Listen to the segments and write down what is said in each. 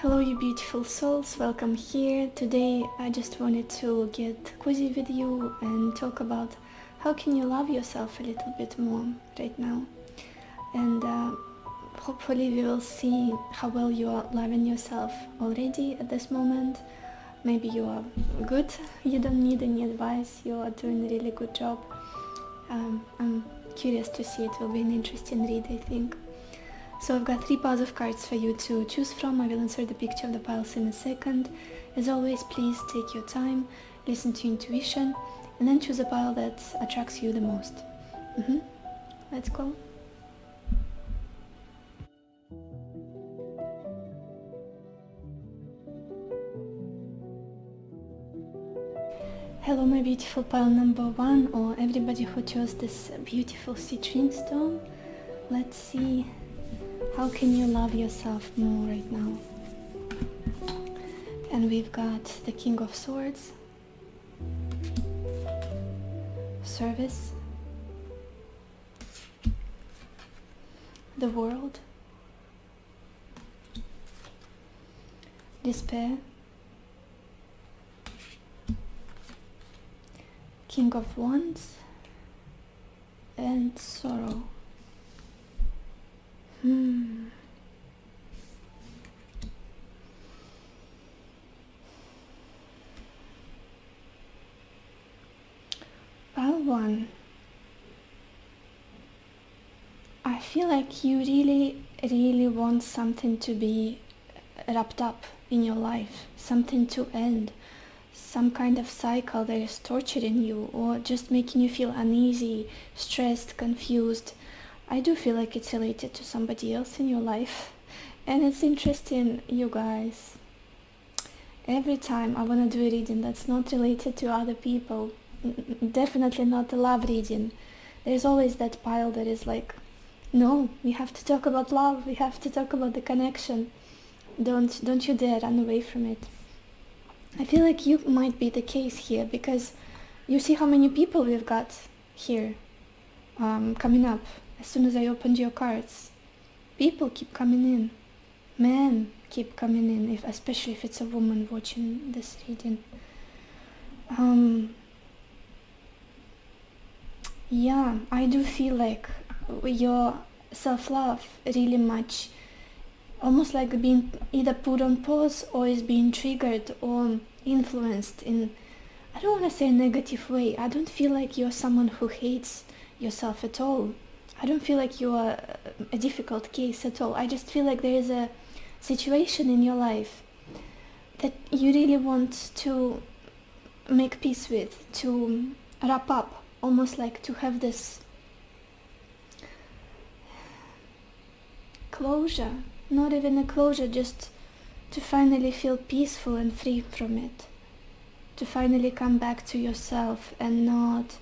Hello you beautiful souls, welcome here. Today I just wanted to get cozy with you and talk about how can you love yourself a little bit more right now. And hopefully we will see how well you are loving yourself already at this moment. Maybe you are good, you don't need any advice, you are doing a really good job. I'm curious to see, it will be an interesting read, I think. So I've got 3 piles of cards for you to choose from. I will insert the picture of the piles in a second. As always, please take your time, listen to intuition, and then choose a pile that attracts you the most. Let's go. Hello my beautiful pile number 1, or everybody who chose this beautiful citrine stone. Let's see, how can you love yourself more right now? And we've got the King of Swords, Service, the World, Despair, King of Wands, and Sorrow. Pile 1. I feel like you really want something to be wrapped up in your life, something to end, some kind of cycle that is torturing you or just making you feel uneasy, stressed, confused. I do feel like it's related to somebody else in your life. And it's interesting, you guys, every time I want to do a reading that's not related to other people, definitely not a love reading, there's always that pile that is like, no, we have to talk about love, we have to talk about the connection. Don't you dare run away from it. I feel like you might be the case here, because you see how many people we've got here coming up. As soon as I opened your cards, people keep coming in, men keep coming in, especially if it's a woman watching this reading. Yeah, I do feel like your self-love really much, almost like being either put on pause or is being triggered or influenced in, I don't want to say a negative way. I don't feel like you're someone who hates yourself at all. I don't feel like you are a difficult case at all. I just feel like there is a situation in your life that you really want to make peace with, to wrap up, almost like to have this closure, not even a closure, just to finally feel peaceful and free from it, to finally come back to yourself and not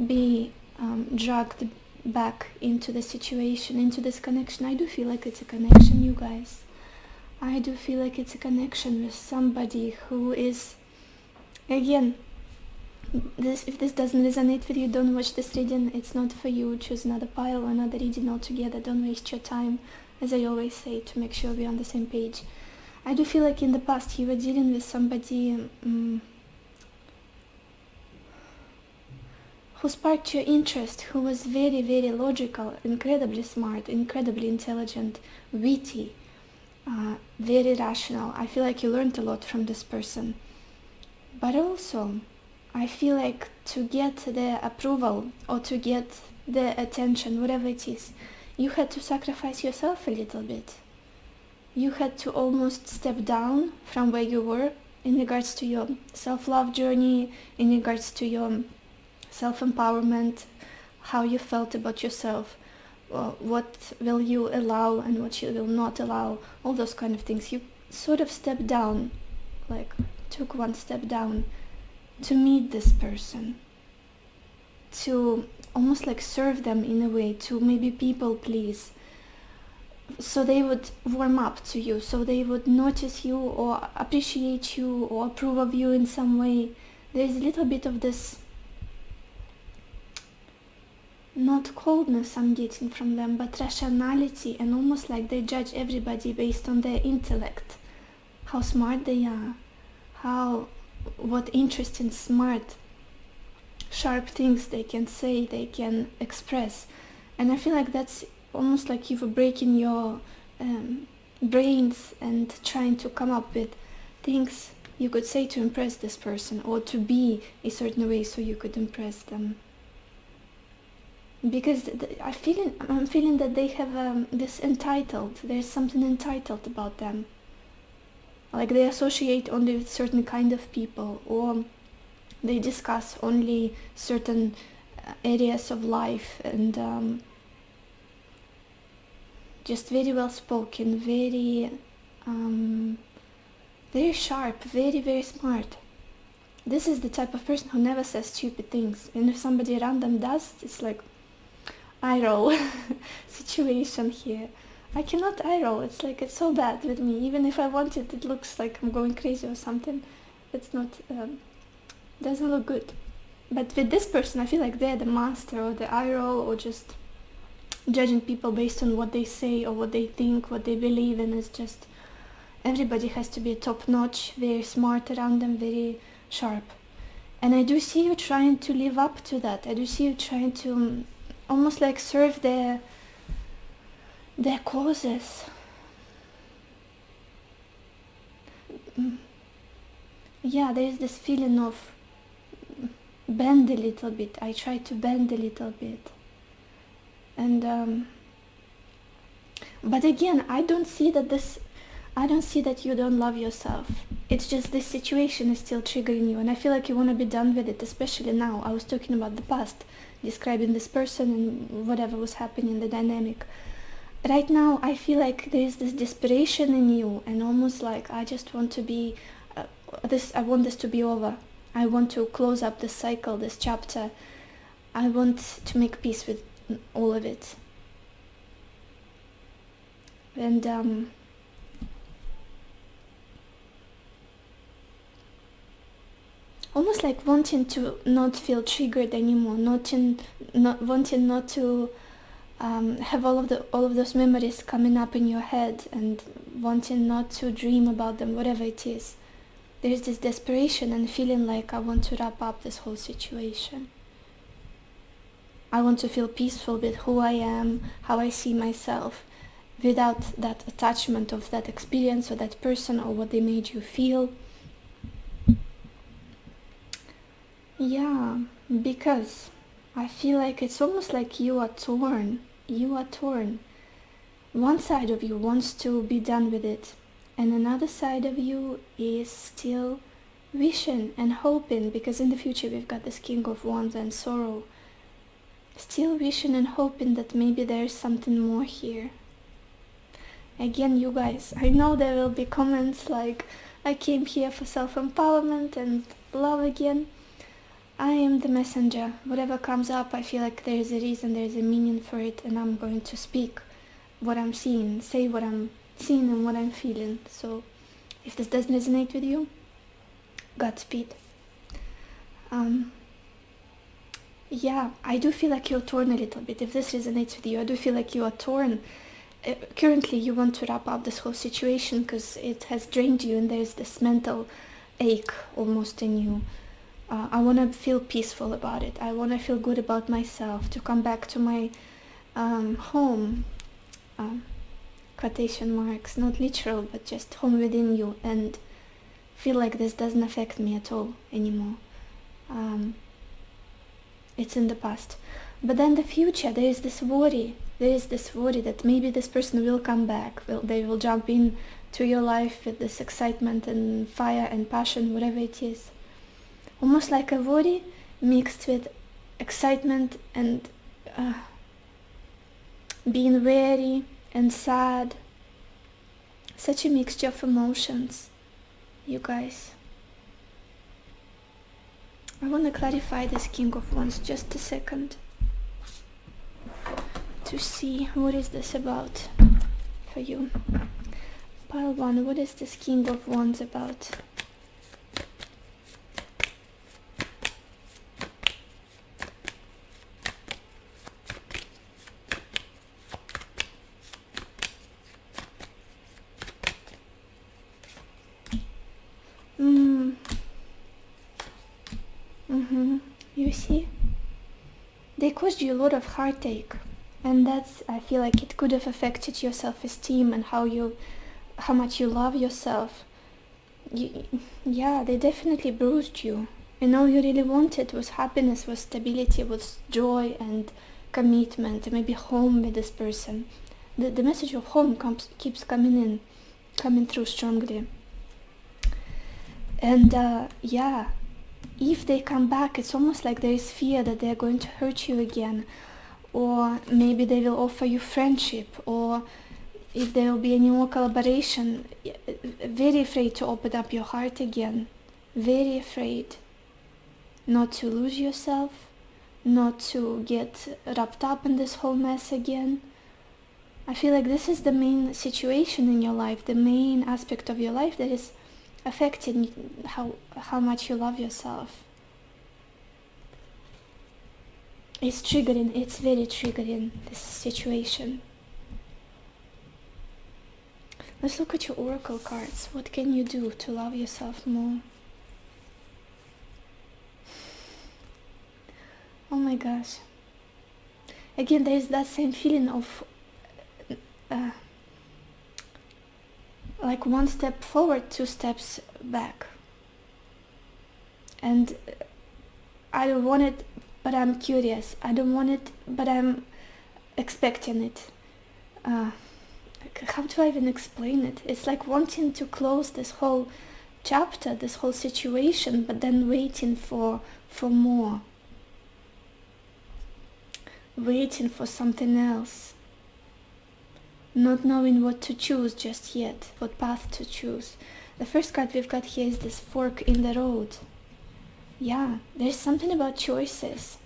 be dragged back into the situation, into this connection. I do feel like it's a connection, you guys. I do feel like it's a connection with somebody who is, again, if this doesn't resonate with you, don't watch this reading. It's not for you. Choose another pile or another reading altogether. Don't waste your time, as I always say, to make sure we're on the same page. I do feel like in the past you were dealing with somebody who sparked your interest, who was very logical, incredibly smart, incredibly intelligent, witty, very rational. I feel like you learned a lot from this person. But also, I feel like to get the approval or to get the attention, whatever it is, you had to sacrifice yourself a little bit. You had to almost step down from where you were in regards to your self-love journey, in regards to your self-empowerment, how you felt about yourself, what will you allow and what you will not allow, all those kind of things. You sort of stepped down, like took one step down to meet this person, to almost like serve them in a way, to maybe people please, so they would warm up to you, so they would notice you or appreciate you or approve of you in some way. There's a little bit of this, not coldness I'm getting from them, but rationality, and almost like they judge everybody based on their intellect. how smart they are, what interesting, smart, sharp things they can say, they can express. And I feel like that's almost like you're breaking your brains and trying to come up with things you could say to impress this person, or to be a certain way so you could impress them. Because I'm feeling that they have this entitled, there's something entitled about them. Like they associate only with certain kind of people, or they discuss only certain areas of life, and just very well spoken, very very sharp, very, very smart. This is the type of person who never says stupid things, and if somebody random does, it's like eye roll situation here. I cannot eye roll. It's like it's so bad with me. Even if I want it, it looks like I'm going crazy or something. It's not doesn't look good. But with this person, I feel like they're the master, or the eye roll, or just judging people based on what they say or what they think, what they believe in. Is just everybody has to be top notch, very smart around them, very sharp. And I do see you trying to live up to that. I do see you trying to almost like serve their causes. Yeah, there's this feeling of bend a little bit. I try to bend a little bit. And but again, I don't see that you don't love yourself. It's just this situation is still triggering you, and I feel like you want to be done with it, especially now. I was talking about the past, describing this person and whatever was happening in the dynamic. Right now, I feel like there's this desperation in you, and almost like I just want to be I want this to be over. I want to close up this cycle, this chapter. I want to make peace with all of it. And almost like wanting to not feel triggered anymore, wanting not to have all of those memories coming up in your head, and wanting not to dream about them, whatever it is. There's this desperation and feeling like I want to wrap up this whole situation. I want to feel peaceful with who I am, how I see myself, without that attachment of that experience or that person or what they made you feel. Yeah, because I feel like it's almost like you are torn. You are torn. One side of you wants to be done with it, and another side of you is still wishing and hoping, because in the future we've got this King of Wands and sorrow. Still wishing and hoping that maybe there's something more here. Again, you guys, I know there will be comments like, I came here for self-empowerment and love again. I am the messenger. Whatever comes up, I feel like there is a reason, there is a meaning for it, and I'm going to speak what I'm seeing, say what I'm seeing and what I'm feeling. So if this doesn't resonate with you, Godspeed. Yeah, I do feel like you're torn a little bit. If this resonates with you, I do feel like you are torn. Currently, you want to wrap up this whole situation because it has drained you, and there's this mental ache almost in you. I want to feel peaceful about it. I want to feel good about myself, to come back to my home, quotation marks, not literal, but just home within you, and feel like this doesn't affect me at all anymore. It's in the past. But then the future, there is this worry. There is this worry that maybe this person will come back. They will jump in to your life with this excitement and fire and passion, whatever it is. Almost like a worry mixed with excitement and being wary and sad. Such a mixture of emotions, you guys. I want to clarify this King of Wands just a second to see what is this about for you. Pile 1, what is this King of Wands about? you see? They caused you a lot of heartache, and that's, I feel like it could have affected your self-esteem and how much you love yourself. Yeah, they definitely bruised you, and all you really wanted was happiness, was stability, was joy and commitment, and maybe home with this person. The message of home keeps coming through strongly. And yeah, if they come back, it's almost like there is fear that they're going to hurt you again, or maybe they will offer you friendship, or if there will be any more collaboration. Very afraid to open up your heart again, very afraid not to lose yourself, not to get wrapped up in this whole mess again. I feel like this is the main situation in your life, the main aspect of your life that is affecting how much you love yourself. It's triggering, it's very triggering, this situation. Let's look at your oracle cards. What can you do to love yourself more? Oh my gosh. Again, there is that same feeling of like one step forward, 2 steps back. And I don't want it, but I'm curious. I don't want it, but I'm expecting it. How do I even explain it? It's like wanting to close this whole chapter, this whole situation, but then waiting for more. Waiting for something else. Not knowing what to choose just yet, what path to choose. The first card we've got here is this fork in the road. Yeah, there's something about choices.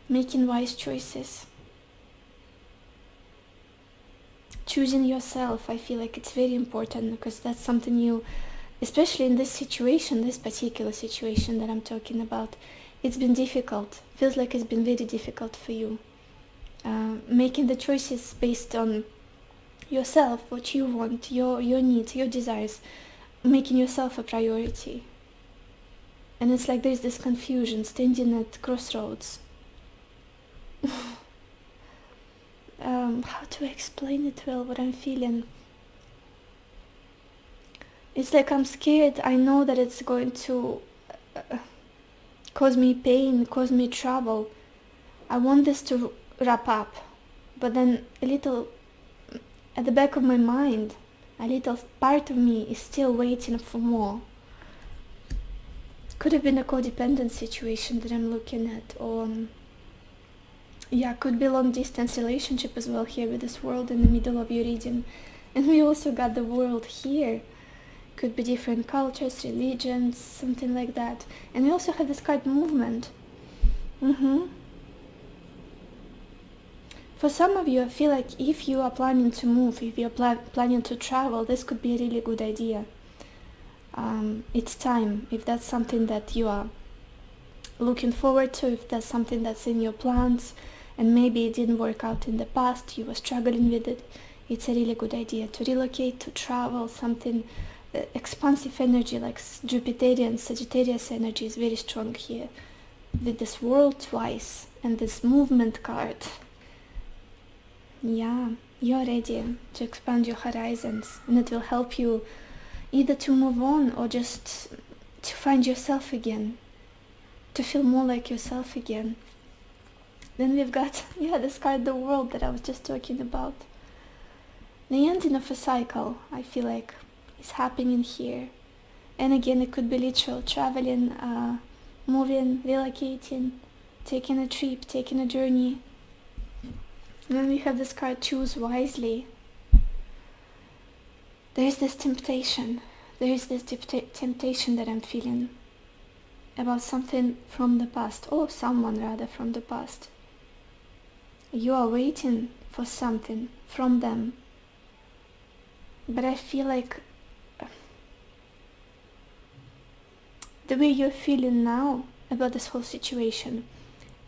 Making wise choices. Choosing yourself, I feel like it's very important, because that's something you, especially in this situation, this particular situation that I'm talking about, it's been difficult. Feels like it's been very difficult for you. Making the choices based on yourself, what you want, your needs, your desires, making yourself a priority. And it's like there's this confusion, standing at crossroads. How to explain it well, what I'm feeling? It's like I'm scared. I know that it's going to cause me pain, cause me trouble. I want this to wrap up, but then a little at the back of my mind, a little part of me is still waiting for more. Could have been a codependent situation that I'm looking at, or yeah, could be long distance relationship as well here with this world in the middle of your reading. And we also got the world here. Could be different cultures, religions, something like that. And we also have this card movement. For some of you, I feel like if you are planning to move, if you're planning to travel, this could be a really good idea. It's time. If that's something that you are looking forward to, if that's something that's in your plans, and maybe it didn't work out in the past, you were struggling with it, it's a really good idea to relocate, to travel, something expansive energy like Jupiterian, Sagittarius energy is very strong here. With this world twice and this movement card. Yeah, you're ready to expand your horizons, and it will help you either to move on or just to find yourself again, to feel more like yourself again. Then we've got, this card, the world that I was just talking about. The ending of a cycle, I feel like, is happening here. And again, it could be literal, traveling, moving, relocating, taking a trip, taking a journey. And then we have this card, choose wisely. There is this temptation. There is this temptation that I'm feeling about something from the past, or someone rather from the past. You are waiting for something from them. But I feel like the way you're feeling now about this whole situation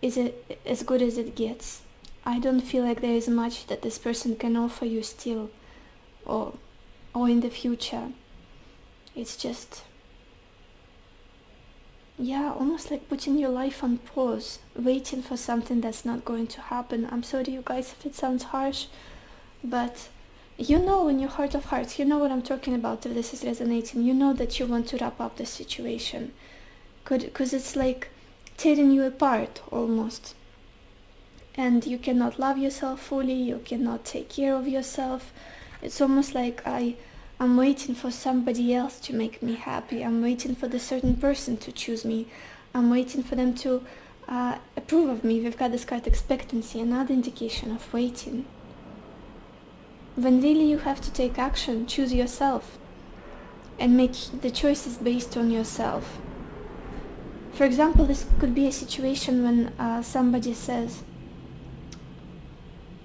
is as good as it gets. I don't feel like there is much that this person can offer you still, or in the future. It's just yeah, almost like putting your life on pause, waiting for something that's not going to happen. I'm sorry, you guys, if it sounds harsh, but you know in your heart of hearts, you know what I'm talking about. If this is resonating, you know that you want to wrap up the situation, because it's like tearing you apart almost, and you cannot love yourself fully, you cannot take care of yourself. It's almost like I'm waiting for somebody else to make me happy. I'm waiting for the certain person to choose me. I'm waiting for them to approve of me. We've got this card expectancy, another indication of waiting. When really you have to take action, choose yourself and make the choices based on yourself. For example, this could be a situation when somebody says,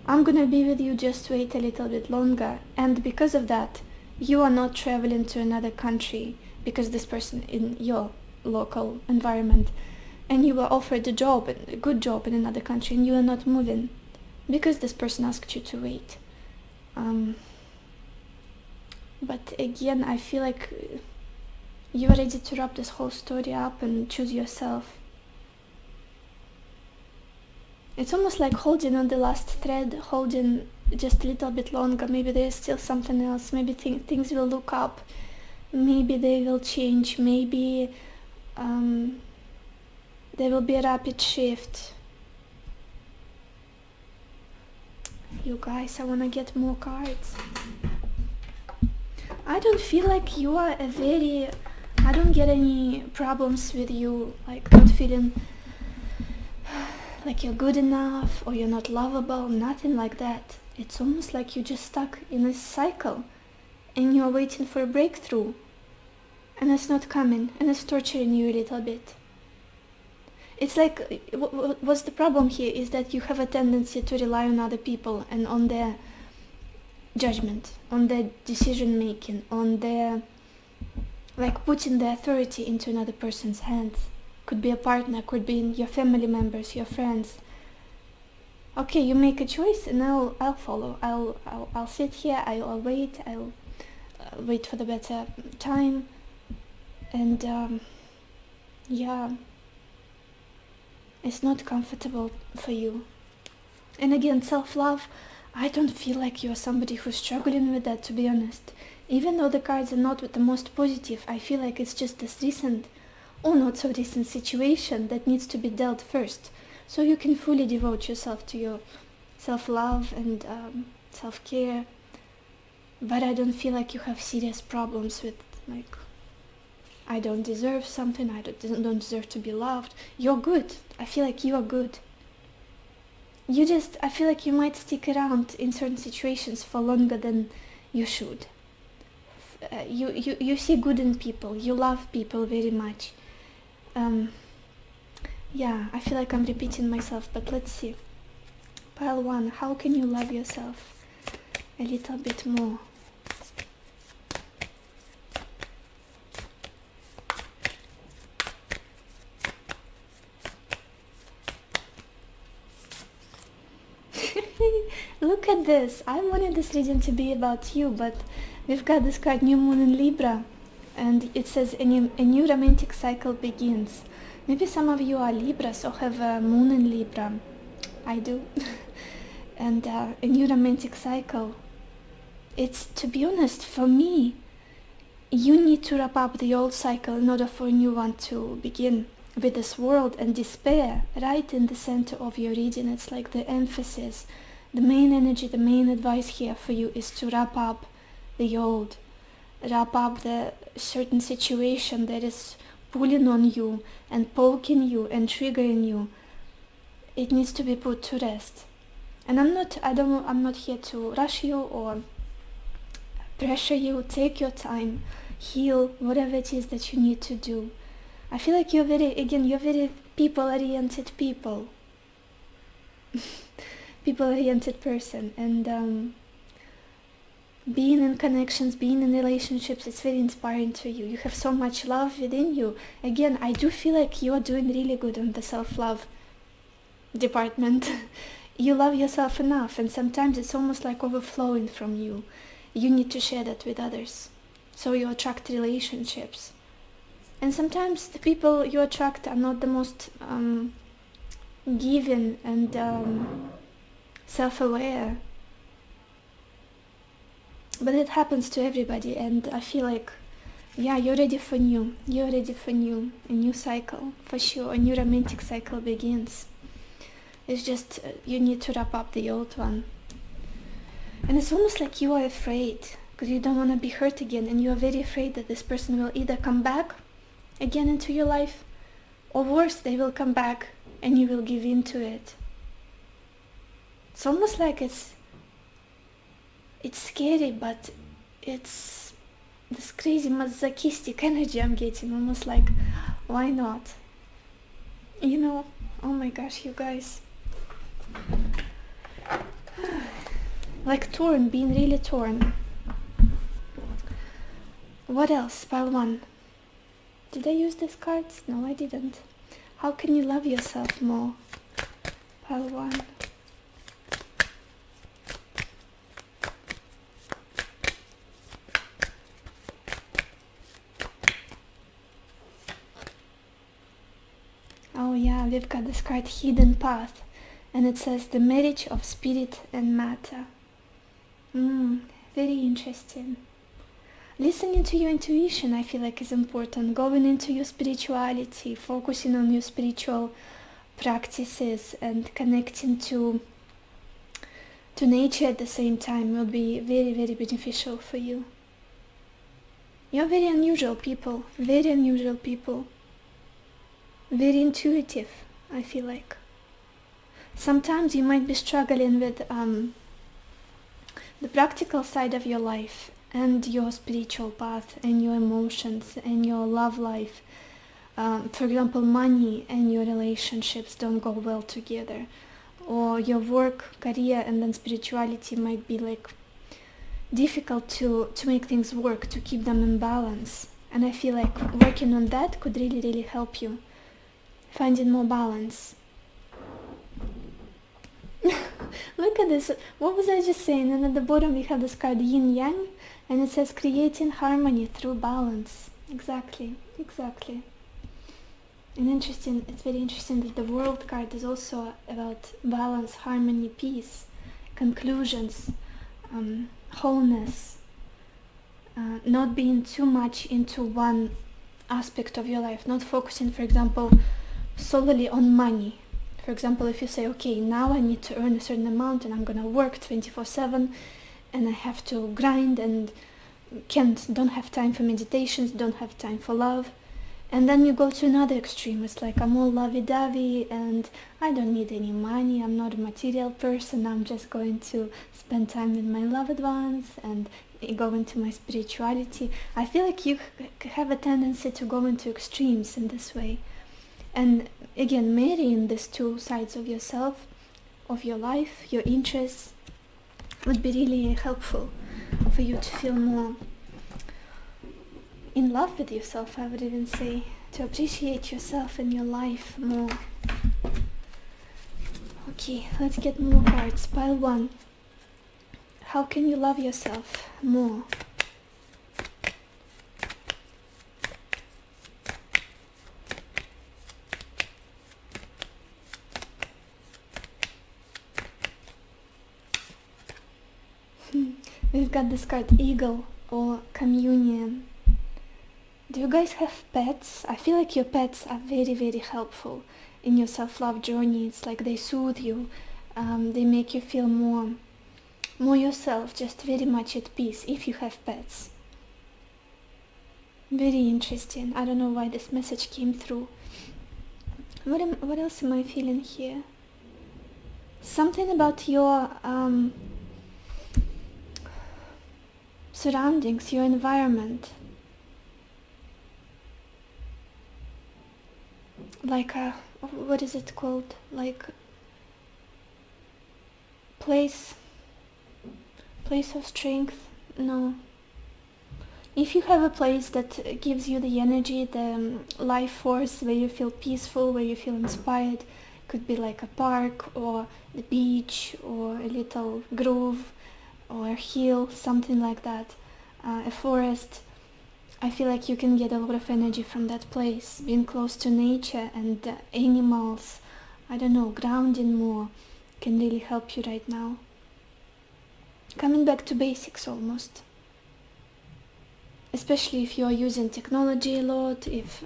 I'm gonna be with you, just wait a little bit longer, and because of that, you are not traveling to another country because this person in your local environment, and you were offered a job, a good job in another country, and you are not moving because this person asked you to wait. But again, I feel like you are ready to wrap this whole story up and choose yourself. It's almost like holding on the last thread, holding just a little bit longer. Maybe there's still something else. Maybe things will look up. Maybe they will change. Maybe there will be a rapid shift. You guys, I want to get more cards. I don't feel like you are I don't get any problems with you, like not feeling like you're good enough or you're not lovable, nothing like that. It's almost like you're just stuck in a cycle and you're waiting for a breakthrough, and it's not coming, and it's torturing you a little bit. It's like, what's the problem here is that you have a tendency to rely on other people and on their judgment, on their decision making, on their, like, putting the authority into another person's hands. Could be a partner, could be your family members, your friends. Okay, you make a choice and I'll follow. I'll sit here, I'll wait, I'll wait for the better time. And yeah, it's not comfortable for you. And again, self-love, I don't feel like you're somebody who's struggling with that, to be honest. Even though the cards are not the most positive, I feel like it's just this recent or not so recent situation that needs to be dealt first, so you can fully devote yourself to your self-love and self-care. But I don't feel like you have serious problems with, like, I don't deserve something, I don't deserve to be loved. You're good. I feel like you are good. I feel like you might stick around in certain situations for longer than you should. You see good in people, you love people very much. Yeah, I feel like I'm repeating myself, but let's see. Pile 1, how can you love yourself a little bit more? Look at this. I wanted this reading to be about you, but we've got this card, New Moon in Libra, and it says a new romantic cycle begins. Maybe some of you are Libras or have a moon in Libra. I do. And a new romantic cycle. It's, to be honest, for me, you need to wrap up the old cycle in order for a new one to begin. With this world and despair right in the center of your reading, it's like the emphasis, the main energy, the main advice here for you is to wrap up the old, wrap up the certain situation that is pulling on you and poking you and triggering you. It needs to be put to rest. And I'm not here to rush you or pressure you. Take your time, heal whatever it is that you need to do. I feel like you're very people-oriented people-oriented person, and being in connections, being in relationships, it's very inspiring to you. You have so much love within you. Again, I do feel like you're doing really good on the self-love department. You love yourself enough, and sometimes it's almost like overflowing from you. You need to share that with others, so you attract relationships. And sometimes the people you attract are not the most giving and self-aware. But it happens to everybody, and I feel like, yeah, you're ready for new. You're ready for new. A new cycle, for sure. A new romantic cycle begins. It's just you need to wrap up the old one. And it's almost like you are afraid, because you don't want to be hurt again, and you are very afraid that this person will either come back again into your life, or worse, they will come back and you will give in to it. It's almost like it's scary, but it's this crazy masochistic energy I'm getting, almost like, why not? You know, oh my gosh, you guys. Like torn, being really torn. What else? Pile 1. Did I use these cards? No, I didn't. How can you love yourself more? Pile 1. Oh yeah, we've got this card, Hidden Path, and it says the marriage of spirit and matter. Very interesting. Listening to your intuition, I feel like, is important. Going into your spirituality, focusing on your spiritual practices and connecting to nature at the same time will be very, very beneficial for you. You're very unusual people, very unusual people. Very intuitive, I feel like. Sometimes you might be struggling with the practical side of your life and your spiritual path and your emotions and your love life. For example, money and your relationships don't go well together, or your work, career, and then spirituality might be like difficult to make things work, to keep them in balance. And I feel like working on that could really, really help you finding more balance. Look at this. What was I just saying? And at the bottom we have this card, Yin Yang, and it says creating harmony through balance. Exactly. And interesting, it's very interesting that the World card is also about balance, harmony, peace, conclusions, wholeness, not being too much into one aspect of your life, not focusing, for example, solely on money. For example, if you say, okay, now I need to earn a certain amount and I'm gonna work 24/7 and I have to grind and don't have time for meditations, don't have time for love, and then you go to another extreme. It's like, I'm all lovey-dovey and I don't need any money, I'm not a material person, I'm just going to spend time with my loved ones and go into my spirituality. I feel like you have a tendency to go into extremes in this way. And again, marrying these two sides of yourself, of your life, your interests, would be really helpful for you to feel more in love with yourself, I would even say, to appreciate yourself and your life more. Okay, let's get more cards. Pile 1. How can you love yourself more? We've got this card, Eagle, or Communion. Do you guys have pets? I feel like your pets are very, very helpful in your self-love journey. It's like they soothe you. They make you feel more yourself, just very much at peace, if you have pets. Very interesting. I don't know why this message came through. What else am I feeling here? Something about your surroundings, your environment. Like a, what is it called? Like place of strength? No. If you have a place that gives you the energy, the life force, where you feel peaceful, where you feel inspired, could be like a park or the beach or a little grove or a hill, something like that, a forest. I feel like you can get a lot of energy from that place. Being close to nature and animals, I don't know, grounding more can really help you right now. Coming back to basics almost. Especially if you are using technology a lot, if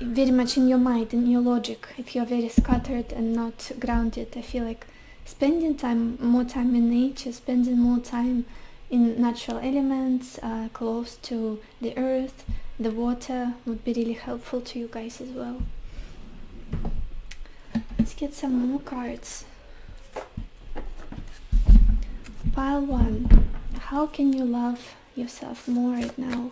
very much in your mind, in your logic, if you are very scattered and not grounded. I feel like spending more time in nature, spending more time in natural elements, close to the earth, the water, would be really helpful to you guys as well. Let's get some more cards. Pile 1. How can you love yourself more right now?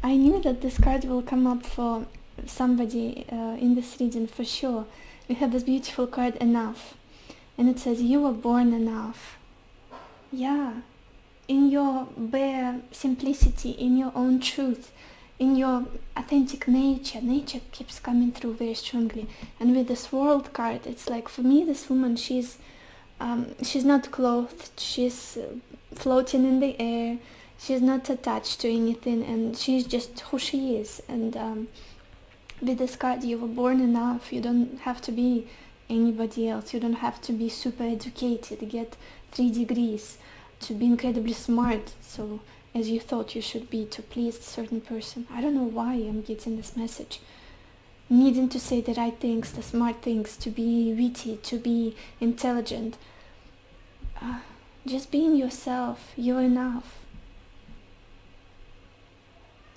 I knew that this card will come up for somebody in this reading for sure. We have this beautiful card, Enough. And it says, you were born enough. Yeah. In your bare simplicity, in your own truth, in your authentic nature. Nature keeps coming through very strongly. And with this World card, it's like, for me, this woman, she's not clothed. She's floating in the air. She's not attached to anything, and she's just who she is. And with this card, you were born enough. You don't have to be anybody else. You don't have to be super educated, get 3 degrees, to be incredibly smart, so as you thought you should be, to please a certain person. I don't know why I'm getting this message. Needing to say the right things, the smart things, to be witty, to be intelligent. Just being yourself, you're enough.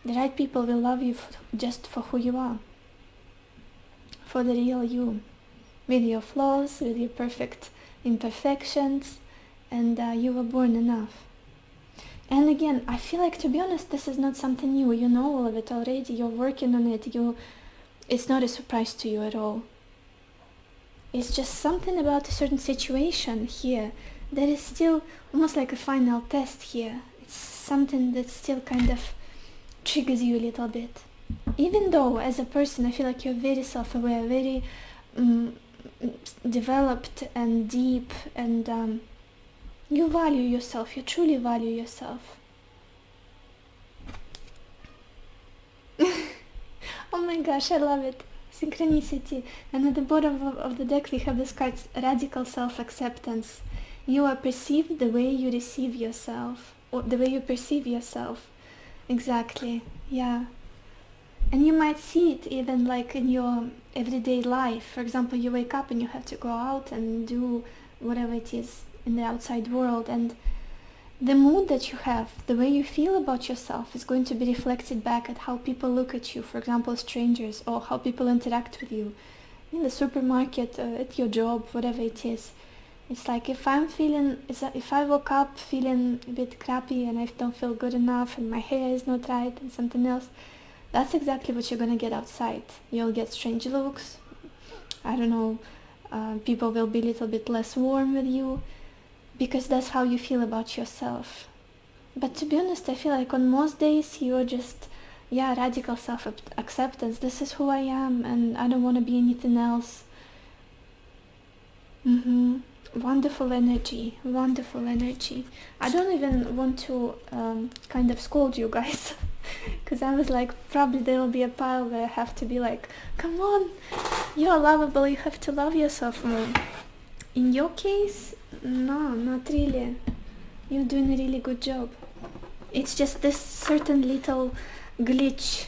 The right people will love you just for who you are, for the real you, with your flaws, with your perfect imperfections, and you were born enough. And again, I feel like, to be honest, this is not something new. You know all of it already. You're working on it. It's not a surprise to you at all. It's just something about a certain situation here that is still almost like a final test here. It's something that still kind of triggers you a little bit. Even though, as a person, I feel like you're very self-aware, very developed and deep, and you value yourself. You truly value yourself. Oh my gosh, I love it. Synchronicity. And at the bottom of the deck we have this card, Radical Self-Acceptance. You are perceived the way you receive yourself, or the way you perceive yourself. Exactly, yeah. And you might see it even like in your everyday life. For example, you wake up and you have to go out and do whatever it is in the outside world, and the mood that you have, the way you feel about yourself, is going to be reflected back at how people look at you, for example, strangers, or how people interact with you in the supermarket, at your job, whatever it is. It's like, if I woke up feeling a bit crappy and I don't feel good enough and my hair is not right and something else, that's exactly what you're gonna get outside. You'll get strange looks. I don't know, people will be a little bit less warm with you, because that's how you feel about yourself. But to be honest, I feel like on most days you're just, radical self-acceptance. This is who I am and I don't want to be anything else. Wonderful energy, wonderful energy. I don't even want to kind of scold you guys, because I was like, probably there will be a pile where I have to be like, come on, you're lovable, you have to love yourself more. In your case, no, not really. You're doing a really good job. It's just this certain little glitch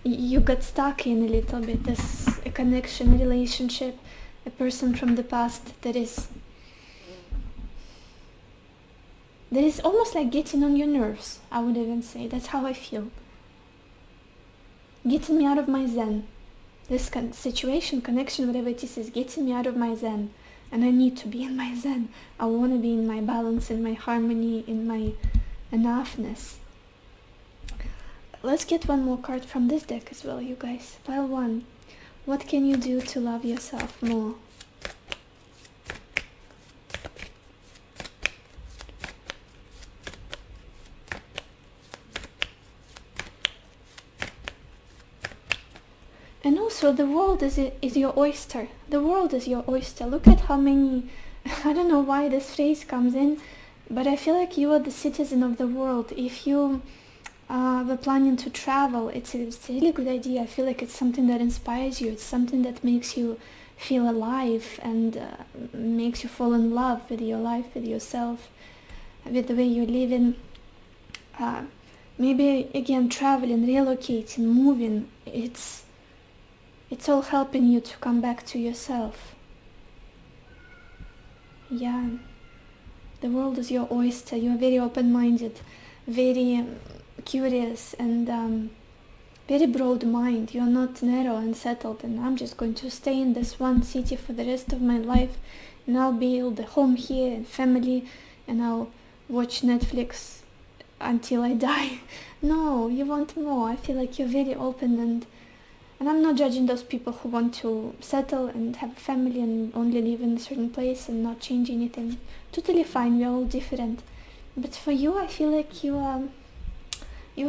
you got stuck in a little bit, this a connection, a relationship, a person from the past that is almost like getting on your nerves, I would even say. That's how I feel. Getting me out of my zen. This situation, connection, whatever it is getting me out of my zen. And I need to be in my zen. I want to be in my balance, in my harmony, in my enoughness. Let's get one more card from this deck as well, you guys. Pile 1. What can you do to love yourself more? So the world is your oyster. The world is your oyster. Look at how many, I don't know why this phrase comes in, but I feel like you are the citizen of the world. If you were planning to travel, it's a really good idea. I feel like it's something that inspires you. It's something that makes you feel alive and makes you fall in love with your life, with yourself, with the way you're living. Maybe again, traveling, relocating, moving, it's all helping you to come back to yourself. Yeah, the world is your oyster. You are very open-minded, very curious, and very broad mind. You're not narrow and settled, and I'm just going to stay in this one city for the rest of my life, and I'll build a home here and family, and I'll watch Netflix until I die. No, you want more. I feel like you're very open, and I'm not judging those people who want to settle and have a family and only live in a certain place and not change anything. Totally fine, we're all different. But for you, I feel like you're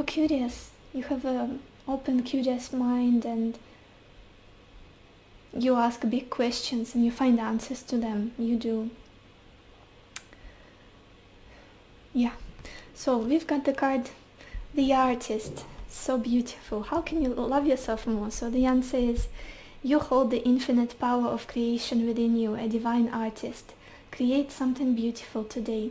curious. You have an open, curious mind, and you ask big questions and you find answers to them. You do. Yeah. So we've got the card, the artist. So beautiful. How can you love yourself more? So the answer is, you hold the infinite power of creation within you, a divine artist. Create something beautiful today.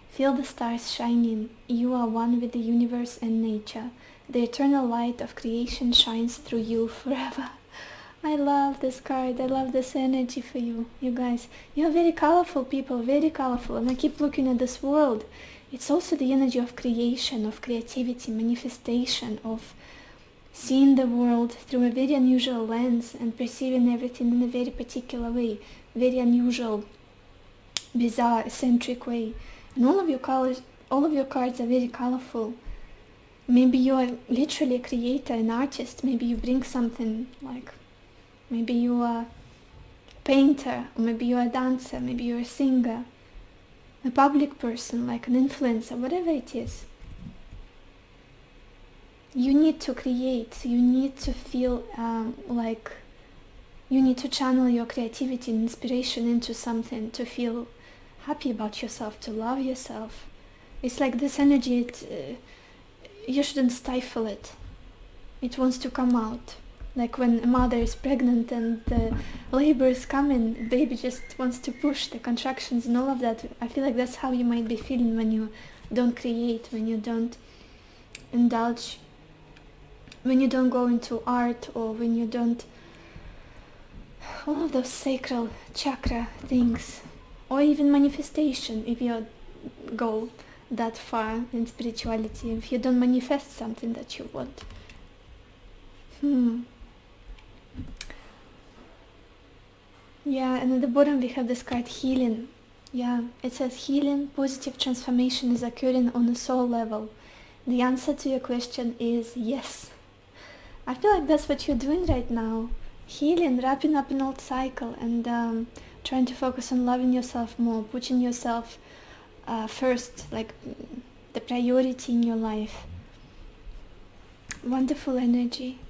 Feel the stars shining. You are one with the universe and nature. The eternal light of creation shines through you forever. I love this card. I love this energy for you, you guys. You're very colorful people, very colorful. And I keep looking at this world. It's also the energy of creation, of creativity, manifestation, of seeing the world through a very unusual lens and perceiving everything in a very particular way, very unusual, bizarre, eccentric way. And all of your cards are very colorful. Maybe you are literally a creator, an artist. Maybe you bring something, like maybe you are a painter, or maybe you are a dancer, maybe you're a singer, a public person, like an influencer, whatever it is. You need to create. You need to feel like you need to channel your creativity and inspiration into something, to feel happy about yourself, to love yourself. It's like this energy, you shouldn't stifle it. It wants to come out. Like when a mother is pregnant and the labor is coming, the baby just wants to push the contractions and all of that. I feel like that's how you might be feeling when you don't create, when you don't indulge, when you don't go into art, or when you don't, all of those sacral chakra things, or even manifestation. If you go that far in spirituality, if you don't manifest something that you want. Yeah, and at the bottom we have this card, healing. Yeah, it says healing, positive transformation is occurring on a soul level. The answer to your question is yes. I feel like that's what you're doing right now. Healing, wrapping up an old cycle, and trying to focus on loving yourself more, putting yourself first, like the priority in your life. Wonderful energy.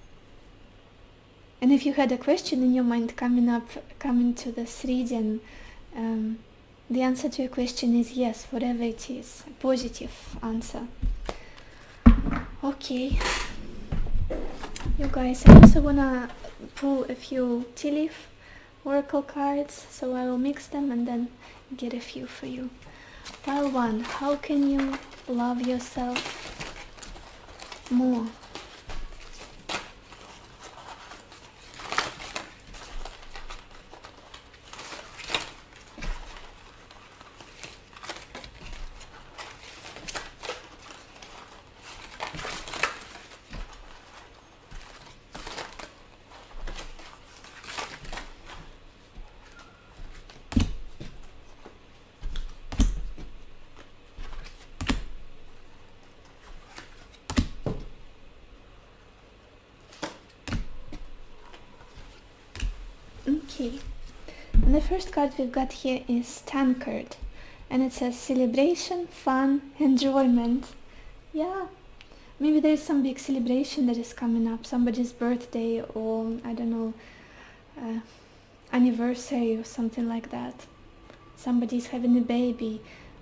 And if you had a question in your mind coming to this reading, the answer to your question is yes, whatever it is, a positive answer. Okay. You guys, I also wanna pull a few tea leaf oracle cards, so I will mix them and then get a few for you. Pile 1, how can you love yourself more? Okay, and the first card we've got here is Tankard, and it says celebration, fun, enjoyment. Yeah, maybe there is some big celebration that is coming up, somebody's birthday, or I don't know, anniversary or something like that. Somebody's having a baby.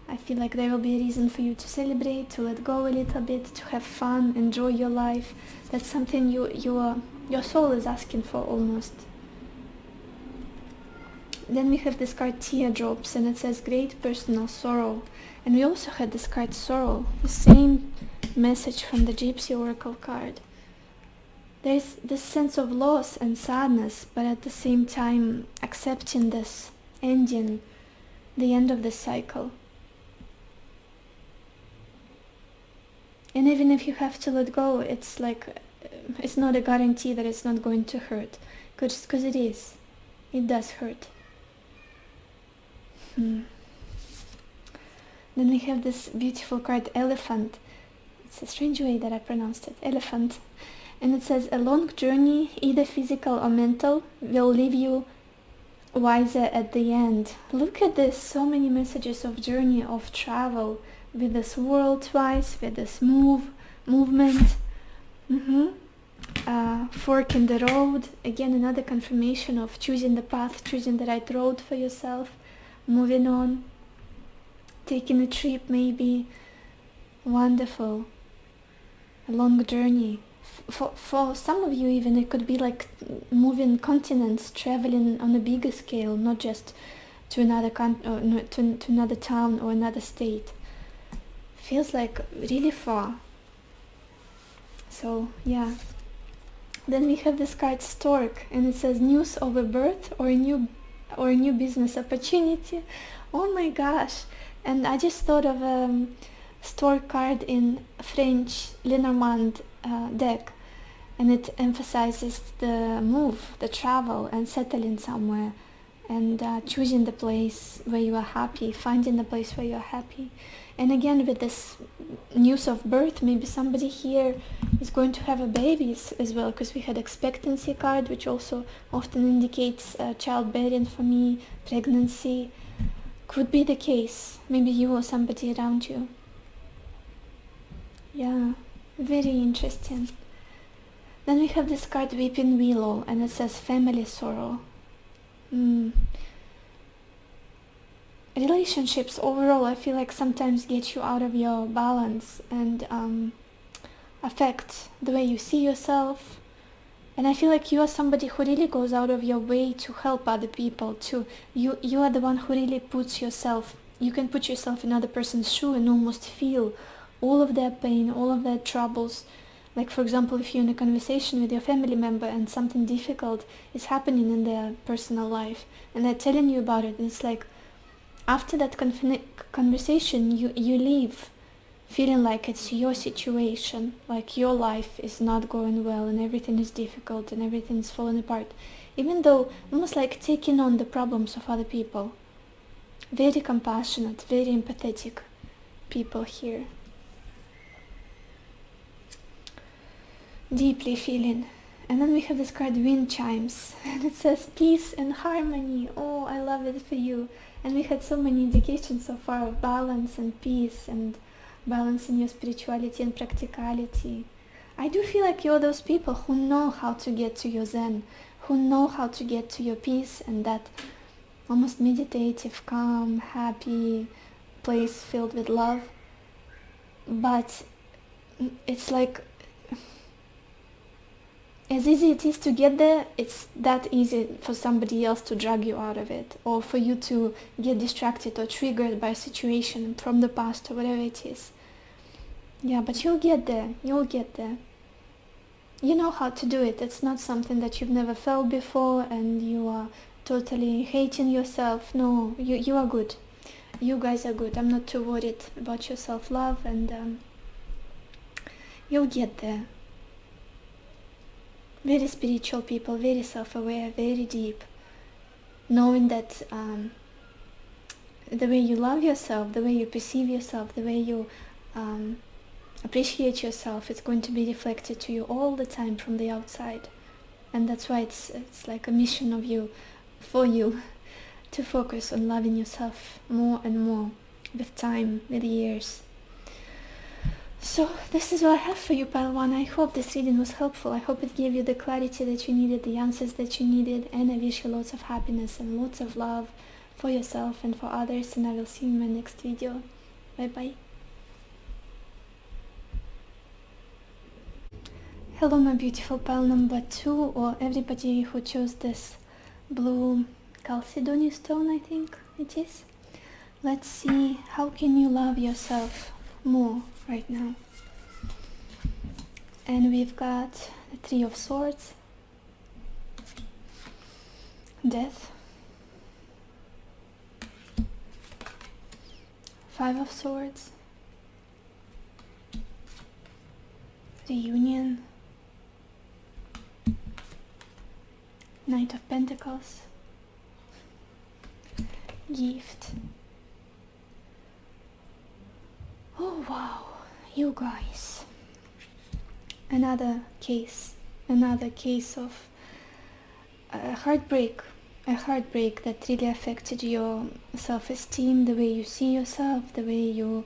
I feel like there will be a reason for you to celebrate, to let go a little bit, to have fun, enjoy your life. That's something your soul is asking for almost. Then we have this card Teardrops, and it says great personal sorrow. And we also had this card Sorrow, the same message from the Gypsy Oracle card. There's this sense of loss and sadness, but at the same time accepting this ending, the end of the cycle. And even if you have to let go, it's like, it's not a guarantee that it's not going to hurt, because it is. It does hurt. Then we have this beautiful card Elephant. It's a strange way that I pronounced it, Elephant. And it says, a long journey, either physical or mental, will leave you wiser at the end. Look at this, so many messages of journey, of travel, with this world twice, with this movement. Fork in the road, again another confirmation of choosing the path, choosing the right road for yourself, moving on, taking a trip maybe. Wonderful. A long journey. For some of you even it could be like moving continents, traveling on a bigger scale, not just to another to another town or another state. Feels like really far. So yeah. Then we have this card Stork, and it says news of a birth or a new business opportunity. Oh my gosh. And I just thought of a Stork card in French Lenormand deck, and it emphasizes the move, the travel, and settling somewhere, and choosing the place where you are happy, finding the place where you are happy. And again, with this news of birth, maybe somebody here is going to have a baby as well, because we had expectancy card, which also often indicates childbearing for me, pregnancy. Could be the case. Maybe you or somebody around you. Yeah, very interesting. Then we have this card Weeping Willow, and it says family sorrow. Relationships overall, I feel like sometimes get you out of your balance and affect the way you see yourself. And I feel like you are somebody who really goes out of your way to help other people too. You are the one who really puts yourself, you can put yourself in other person's shoe and almost feel all of their pain, all of their troubles. Like for example, if you're in a conversation with your family member and something difficult is happening in their personal life and they're telling you about it, and it's like after that conversation you leave feeling like it's your situation, like your life is not going well and everything is difficult and everything's falling apart, even though almost like taking on the problems of other people. Very compassionate, very empathetic people here. Deeply feeling. And then we have this card Wind Chimes, and it says peace and harmony. Oh, I love it for you. And we had so many indications so far of balance and peace and balance in your spirituality and practicality. I do feel like you're those people who know how to get to your Zen, who know how to get to your peace and that almost meditative, calm, happy place filled with love. But it's like, as easy it is to get there, it's that easy for somebody else to drag you out of it, or for you to get distracted or triggered by a situation from the past or whatever it is. Yeah, but you'll get there. You'll get there. You know how to do it. It's not something that you've never felt before and you are totally hating yourself. No, you are good. You guys are good. I'm not too worried about your self-love, and you'll get there. Very spiritual people, very self-aware, very deep, knowing that the way you love yourself, the way you perceive yourself, the way you appreciate yourself, it's going to be reflected to you all the time from the outside. And that's why it's like a mission of you, for you, to focus on loving yourself more and more with time, with years. So this is what I have for you, pile 1. I hope this reading was helpful. I hope it gave you the clarity that you needed, the answers that you needed, and I wish you lots of happiness and lots of love for yourself and for others, and I will see you in my next video. Bye bye. Hello my beautiful pile number 2, or everybody who chose this blue Chalcedony stone, I think it is. Let's see, how can you love yourself more right now? And we've got the 3 of Swords, Death, 5 of Swords, Reunion, Knight of Pentacles, Gift. Oh wow, you guys. Another case of a heartbreak that really affected your self-esteem, the way you see yourself, the way you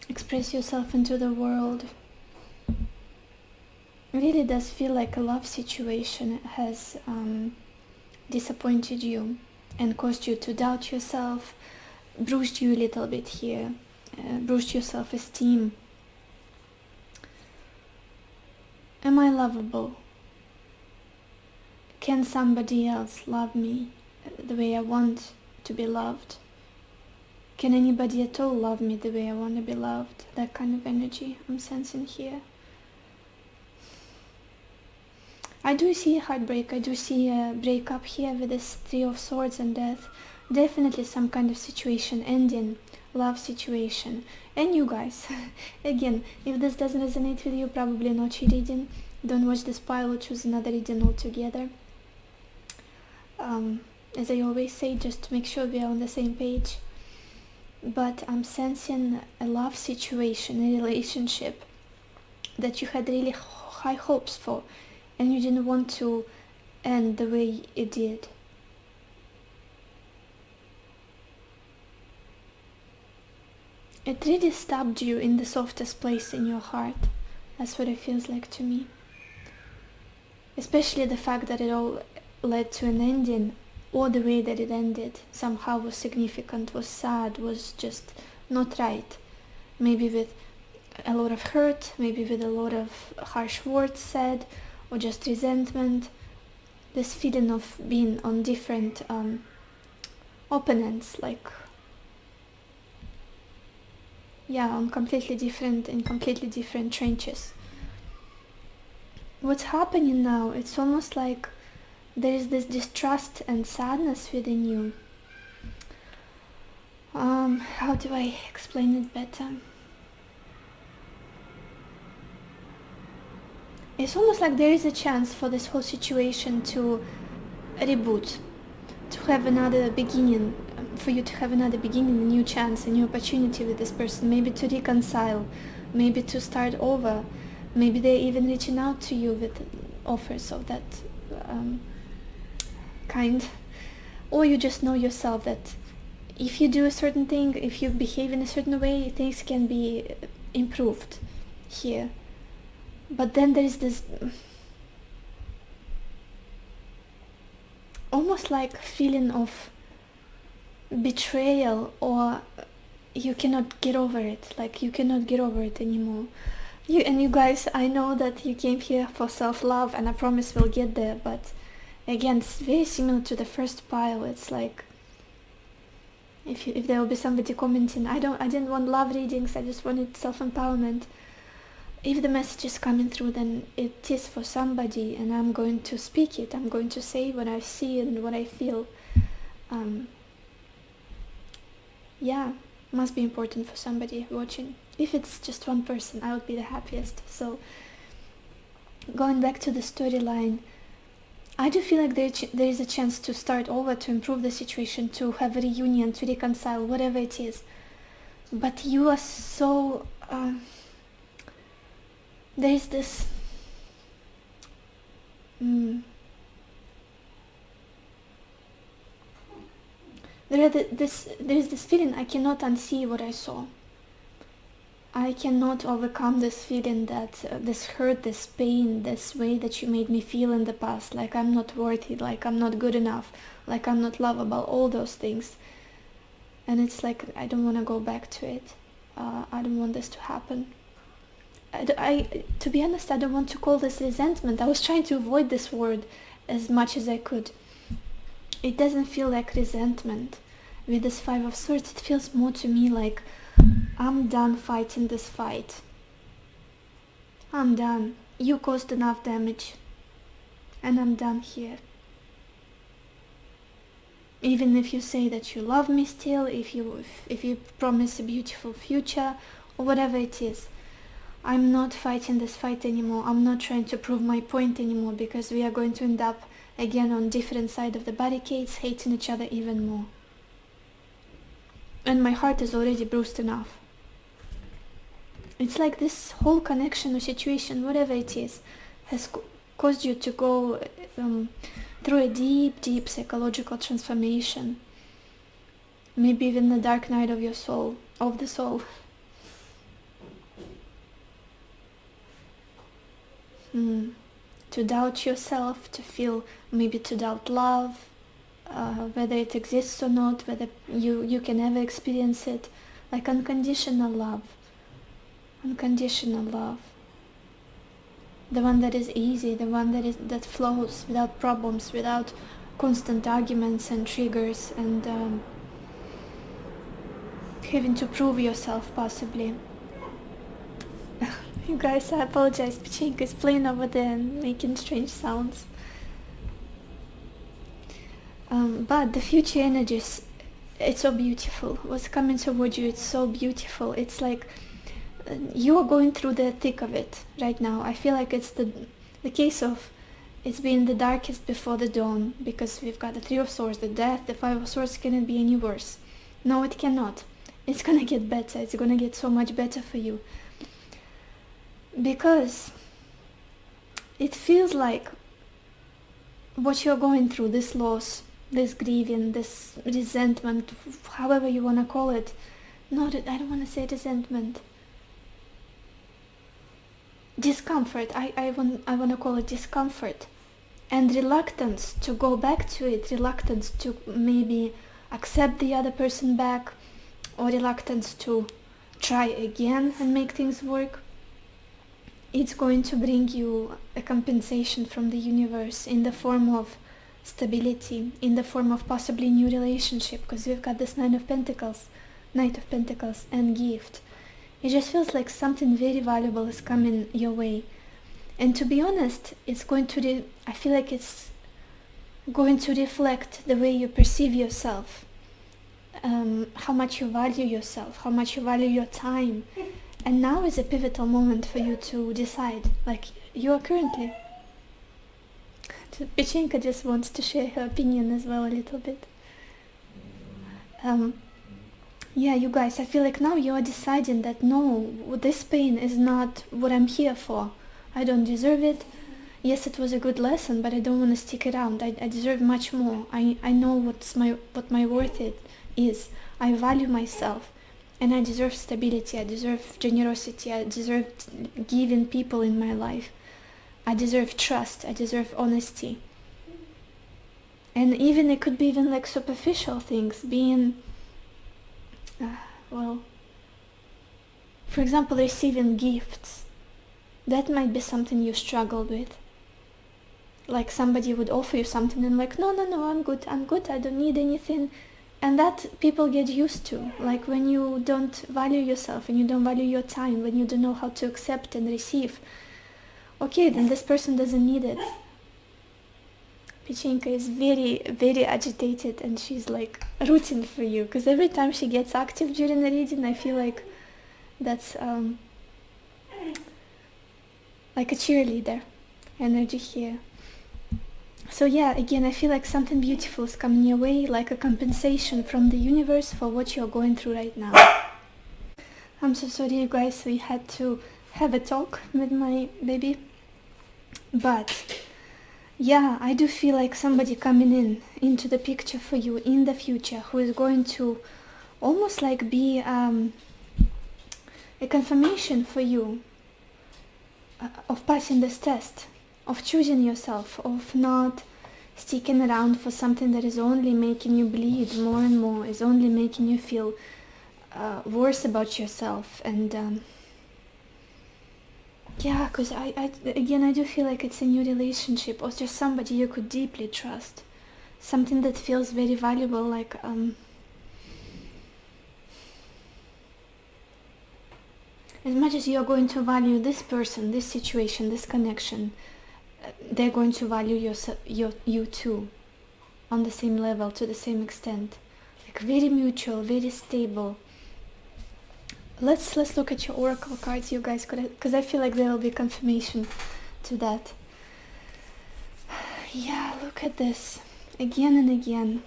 express yourself into the world. It really does feel like a love situation has disappointed you and caused you to doubt yourself, bruised you a little bit here, bruised your self-esteem. Am I lovable? Can somebody else love me the way I want to be loved? Can anybody at all love me the way I want to be loved? That kind of energy I'm sensing here. I do see a heartbreak, I do see a breakup here with this 3 of Swords and Death. Definitely some kind of situation ending, love situation. And you guys, again, if this doesn't resonate with you, probably not your reading. Don't watch this pile or choose another reading altogether. As I always say, just to make sure we are on the same page. But I'm sensing a love situation, a relationship that you had really high hopes for, and you didn't want to end the way it did. It really stabbed you in the softest place in your heart. That's what it feels like to me. Especially the fact that it all led to an ending, or the way that it ended somehow was significant, was sad, was just not right. Maybe with a lot of hurt, maybe with a lot of harsh words said, or just resentment. This feeling of being on different opponents, like, yeah, on completely different trenches. What's happening now, it's almost like there is this distrust and sadness within you. How do I explain it better? It's almost like there is a chance for this whole situation to reboot, to have another beginning, for you to have another beginning, a new chance, a new opportunity with this person, maybe to reconcile, maybe to start over, maybe they're even reaching out to you with offers of that kind, or you just know yourself that if you do a certain thing, if you behave in a certain way, things can be improved here. But then there is this almost like feeling of betrayal, or you cannot get over it, like you cannot get over it anymore. You guys, I know that you came here for self-love, and I promise we'll get there, but again, it's very similar to the first pile. It's like, if there will be somebody commenting, I didn't want love readings, I just wanted self-empowerment. If the message is coming through, then it is for somebody, and I'm going to speak it. I'm going to say what I see and what I feel. Yeah, must be important for somebody watching. If it's just one person, I would be the happiest. So, going back to the storyline, I do feel like there is a chance to start over, to improve the situation, to have a reunion, to reconcile, whatever it is. But you are so... there is this... there is this feeling, I cannot unsee what I saw. I cannot overcome this feeling that this hurt, this pain, this way that you made me feel in the past, like I'm not worthy, like I'm not good enough, like I'm not lovable, all those things. And it's like I don't want to go back to it. I don't want this to happen. To be honest, I don't want to call this resentment. I was trying to avoid this word as much as I could. It doesn't feel like resentment. With this Five of Swords, it feels more to me like I'm done fighting this fight. I'm done. You caused enough damage. And I'm done here. Even if you say that you love me still, if you promise a beautiful future, or whatever it is, I'm not fighting this fight anymore. I'm not trying to prove my point anymore, because we are going to end up again on different sides of the barricades, hating each other even more. And my heart is already bruised enough. It's like this whole connection or situation, whatever it is, has caused you to go through a deep psychological transformation. Maybe even the dark night of your soul, of the soul. To doubt yourself, to feel, maybe to doubt love, whether it exists or not, whether you can ever experience it, like unconditional love. Unconditional love. The one that is easy, the one that flows without problems, without constant arguments and triggers and having to prove yourself possibly. You guys, I apologize, Pachinko is playing over there and making strange sounds. But the future energies, it's so beautiful. What's coming towards you, it's so beautiful. It's like you are going through the thick of it right now. I feel like it's the case of it's being the darkest before the dawn, because we've got the Three of Swords, the death, the Five of Swords. Cannot be any worse. No, it cannot. It's gonna get better. It's gonna get so much better for you, because it feels like what you're going through, this loss, this grieving, this resentment, however you want to call it. I don't want to say resentment. Discomfort. I want to call it discomfort. And reluctance to go back to it, reluctance to maybe accept the other person back, or reluctance to try again and make things work. It's going to bring you a compensation from the universe in the form of stability, in the form of possibly new relationship, because we've got this Knight of Pentacles, and gift. It just feels like something very valuable is coming your way. And to be honest, it's going to, I feel like it's going to reflect the way you perceive yourself, how much you value yourself, how much you value your time. And now is a pivotal moment for you to decide, like you are currently. Pachinko just wants to share her opinion as well a little bit. Yeah, you guys, I feel like now you are deciding that no, this pain is not what I'm here for. I don't deserve it. Yes, it was a good lesson, but I don't want to stick around. I deserve much more. I know what my worth is. I value myself. And I deserve stability, I deserve generosity, I deserve giving people in my life. I deserve trust, I deserve honesty. And even it could be even like superficial things, being, for example, receiving gifts. That might be something you struggled with. Like somebody would offer you something and like, no, I'm good, I don't need anything. And that people get used to, like when you don't value yourself and you don't value your time, when you don't know how to accept and receive. Okay, then this person doesn't need it. Pachinko is very, very agitated and she's like rooting for you, because every time she gets active during the reading, I feel like that's like a cheerleader energy here. So yeah, again, I feel like something beautiful is coming your way, like a compensation from the universe for what you're going through right now. I'm so sorry, you guys, we had to have a talk with my baby. But yeah, I do feel like somebody coming into the picture for you in the future, who is going to almost like be a confirmation for you of passing this test, of choosing yourself, of not sticking around for something that is only making you bleed more and more, is only making you feel worse about yourself. And yeah, because I do feel like it's a new relationship, or just somebody you could deeply trust, something that feels very valuable, like as much as you're going to value this person, this situation, this connection, they're going to value you too, on the same level, to the same extent, like very mutual, very stable. Let's look at your oracle cards, you guys, because I feel like there will be confirmation to that. Yeah, look at this. Again and again,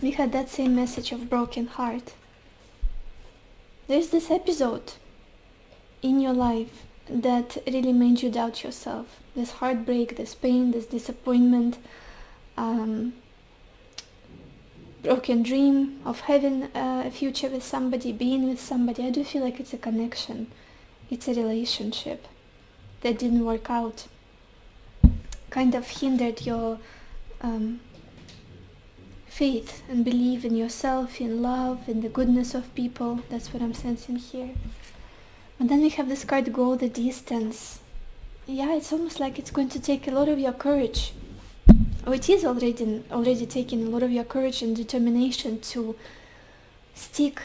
we had that same message of broken heart. There's this episode in your life that really made you doubt yourself. This heartbreak, this pain, this disappointment, broken dream of having a future with somebody, being with somebody. I do feel like it's a connection. It's a relationship that didn't work out. Kind of hindered your faith and belief in yourself, in love, in the goodness of people. That's what I'm sensing here. And then we have this card, go the distance. Yeah, it's almost like it's going to take a lot of your courage. Or it is already taking a lot of your courage and determination to stick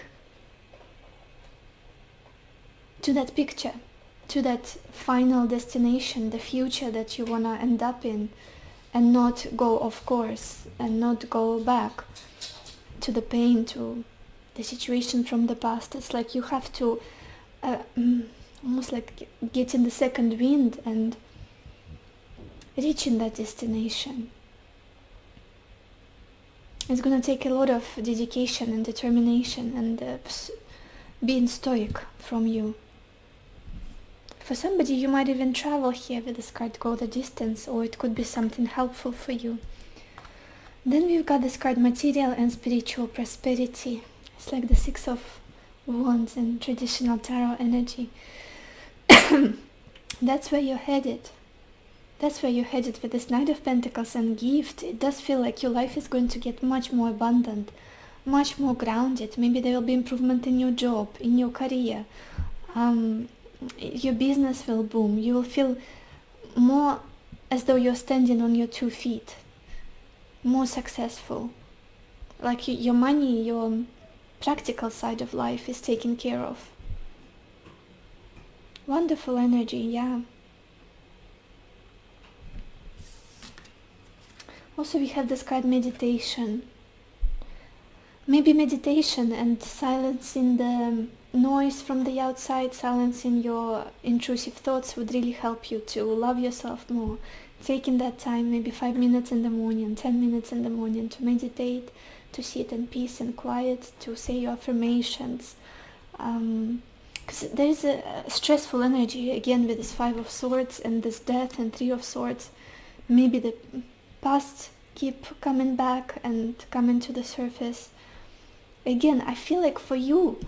to that picture, to that final destination, the future that you want to end up in, and not go off course, and not go back to the pain, to the situation from the past. It's like you have to almost like getting the second wind and reaching that destination. It's going to take a lot of dedication and determination and being stoic from you. For somebody, you might even travel here with this card, go the distance, or it could be something helpful for you. Then we've got this card, material and spiritual prosperity. It's like the Six of Wands in traditional tarot energy. That's where you're headed. That's where you're headed with this Knight of Pentacles and gift. It does feel like your life is going to get much more abundant, much more grounded. Maybe there will be improvement in your job, in your career. Your business will boom. You will feel more as though you're standing on your 2 feet, more successful. Like your money, your practical side of life is taken care of. Wonderful energy, yeah. Also, we have this card, meditation. Maybe meditation and silencing the noise from the outside, silencing your intrusive thoughts would really help you to love yourself more. Taking that time, maybe 5 minutes in the morning, 10 minutes in the morning, to meditate, to sit in peace and quiet, to say your affirmations. Because there is a stressful energy, again, with this 5 of Swords and this Death and 3 of Swords. Maybe the past keep coming back and coming to the surface. Again, I feel like for you,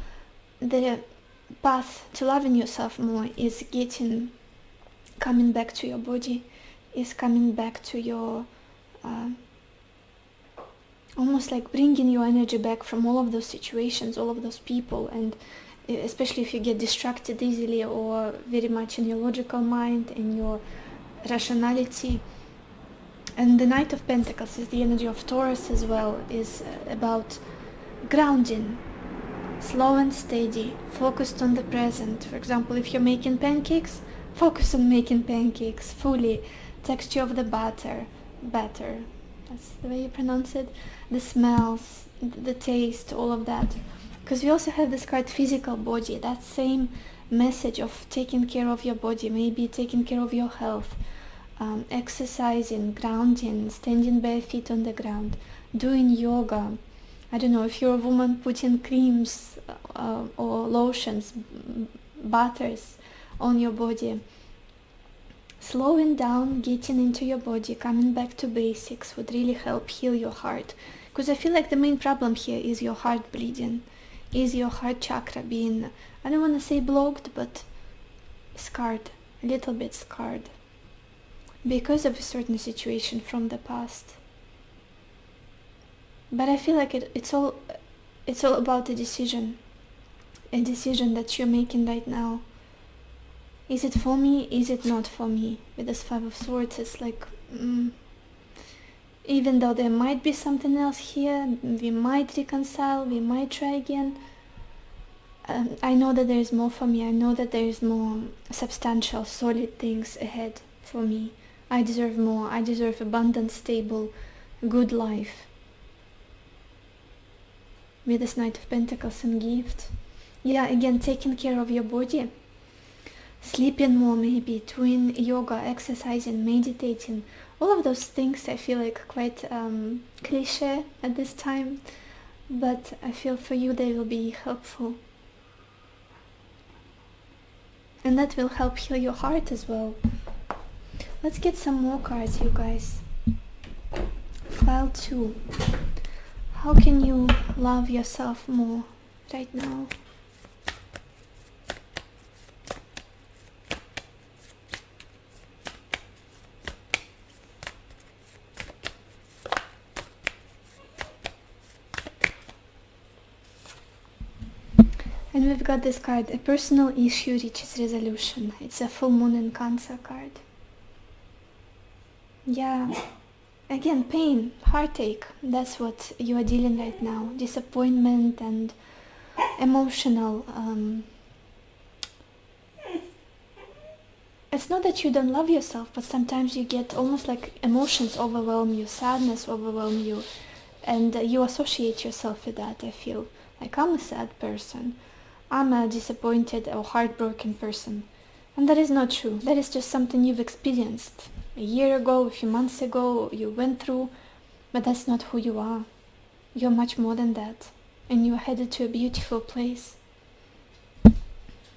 the path to loving yourself more is coming back to your body, is coming back to your, almost like bringing your energy back from all of those situations, all of those people, and especially if you get distracted easily or very much in your logical mind, in your rationality. And the Knight of Pentacles is the energy of Taurus as well, is about grounding, slow and steady, focused on the present. For example, if you're making pancakes, focus on making pancakes fully. Texture of the batter, that's the way you pronounce it, the smells, the taste, all of that. Because we also have this card, physical body, that same message of taking care of your body, maybe taking care of your health, exercising, grounding, standing bare feet on the ground, doing yoga. I don't know, if you're a woman, putting creams or lotions, butters on your body. Slowing down, getting into your body, coming back to basics would really help heal your heart. Because I feel like the main problem here is your heart bleeding. is your heart chakra being, I don't want to say blocked, but scarred, a little bit scarred, because of a certain situation from the past. But I feel like it's all about a decision that you're making right now. Is it for me? Is it not for me? With this Five of Swords, it's like, even though there might be something else here, we might reconcile, we might try again. I know that there is more for me. I know that there is more substantial, solid things ahead for me. I deserve more. I deserve abundant, stable, good life. With this Knight of Pentacles and gift. Yeah, again, taking care of your body. Sleeping more, maybe, doing yoga, exercising, meditating. All of those things I feel like quite cliche at this time. But I feel for you they will be helpful. And that will help heal your heart as well. Let's get some more cards, you guys. Pile 2. How can you love yourself more right now? And we've got this card, a personal issue reaches resolution. It's a full moon in Cancer card. Yeah, again, pain, heartache, that's what you are dealing right now. Disappointment and emotional. It's not that you don't love yourself, but sometimes you get almost like emotions overwhelm you, sadness overwhelm you, and you associate yourself with that, I feel. Like, I'm a sad person. I'm a disappointed or heartbroken person. And that is not true. That is just something you've experienced. A year ago, a few months ago, you went through, but that's not who you are. You're much more than that. And you're headed to a beautiful place.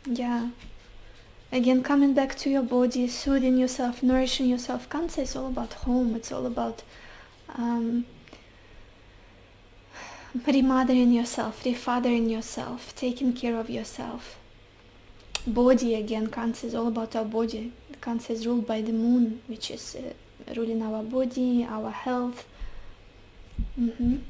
Yeah. Again, coming back to your body, soothing yourself, nourishing yourself. Cancer is all about home. It's all about remothering yourself, refathering yourself, taking care of yourself. Body, again, Cancer is all about our body. Cancer is ruled by the moon, which is ruling our body, our health. And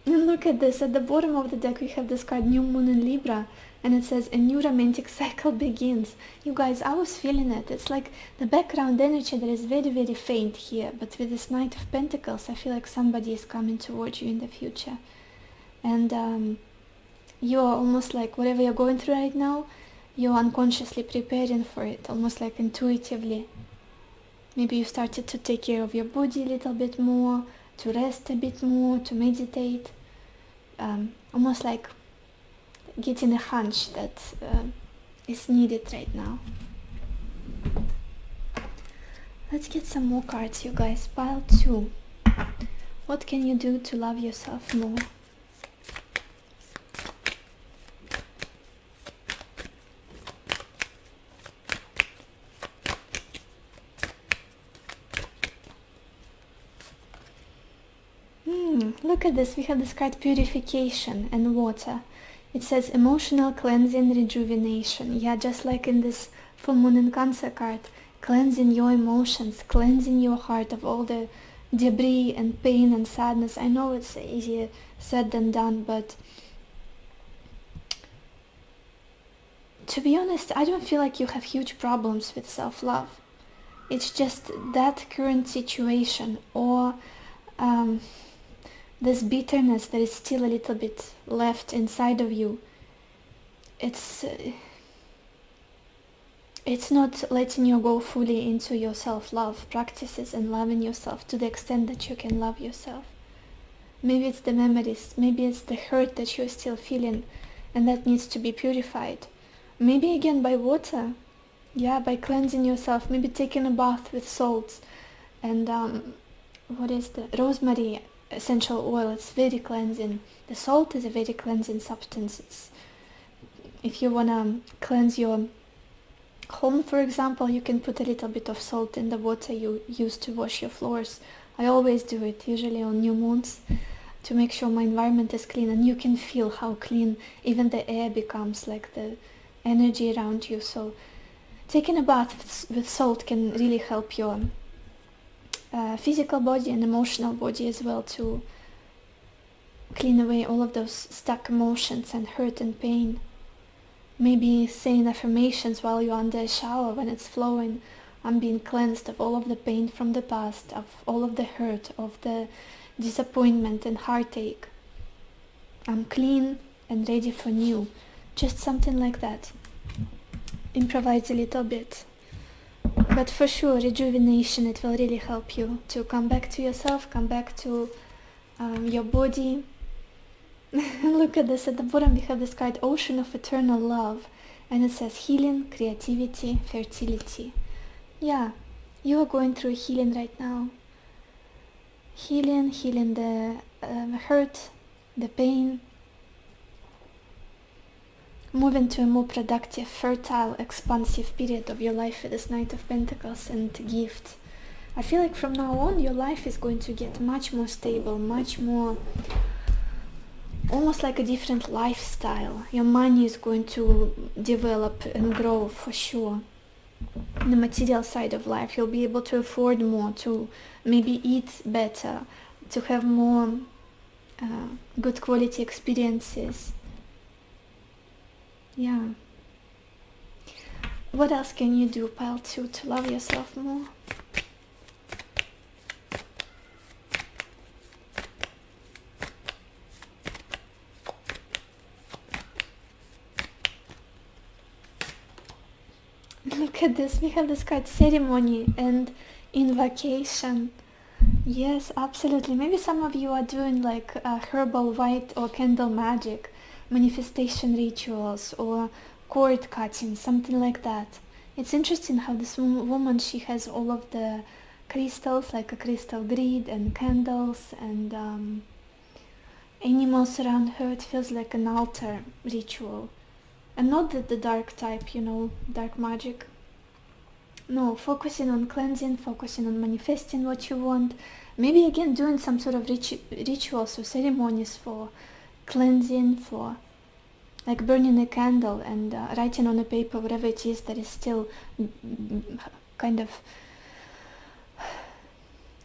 look at this, at the bottom of the deck we have this card, New Moon in Libra, and it says a new romantic cycle begins. You guys, I was feeling it. It's like the background energy that is very, very faint here, but with this Knight of Pentacles, I feel like somebody is coming towards you in the future. And you're almost like, whatever you're going through right now, you're unconsciously preparing for it, almost like intuitively. Maybe you started to take care of your body a little bit more, to rest a bit more, to meditate. Almost like getting a hunch that is needed right now. Let's get some more cards, you guys. Pile 2. What can you do to love yourself more? Look at this. We have this card, purification and water. It says emotional cleansing, rejuvenation. Yeah, just like in this full moon in Cancer card, cleansing your emotions, cleansing your heart of all the debris and pain and sadness. I know it's easier said than done, but to be honest, I don't feel like you have huge problems with self-love. It's just that current situation, or this bitterness that is still a little bit left inside of you. It's not letting you go fully into your self-love practices and loving yourself to the extent that you can love yourself. Maybe it's the memories, maybe it's the hurt that you're still feeling and that needs to be purified. Maybe again by water, yeah, by cleansing yourself, maybe taking a bath with salts and what is the rosemary essential oil. It's very cleansing. The salt is a very cleansing substance. If you want to cleanse your home, for example, you can put a little bit of salt in the water you use to wash your floors. I always do it, usually on new moons. to make sure my environment is clean, and you can feel how clean even the air becomes, like the energy around you. So taking a bath with salt can really help your physical body and emotional body as well, to clean away all of those stuck emotions and hurt and pain. Maybe saying affirmations while you're under a shower when it's flowing. I'm being cleansed of all of the pain from the past, of all of the hurt, of the disappointment and heartache. I'm clean and ready for new. Just something like that. Improvise a little bit. But for sure, rejuvenation, it will really help you to come back to yourself, come back to your body. Look at this, at the bottom we have this card, Ocean of Eternal Love, and it says healing, creativity, fertility. Yeah, you are going through healing right now. Healing the hurt, the pain. Moving to a more productive, fertile, expansive period of your life with this Knight of Pentacles and gift. I feel like from now on your life is going to get much more stable, much more, almost like a different lifestyle. Your money is going to develop and grow for sure. The material side of life, you'll be able to afford more, to maybe eat better, to have more good quality experiences. Yeah. What else can you do, pile 2, to love yourself more? Look at this, we have this card, ceremony and invocation. Yes, absolutely. Maybe some of you are doing like herbal white or candle magic, manifestation rituals, or cord cutting, something like that. It's interesting how this woman, she has all of the crystals, like a crystal grid and candles and animals around her. It feels like an altar ritual. And not the dark type, you know, dark magic. No, focusing on cleansing, focusing on manifesting what you want. Maybe again doing some sort of rituals or ceremonies for cleansing, for like burning a candle and writing on a paper whatever it is that is still kind of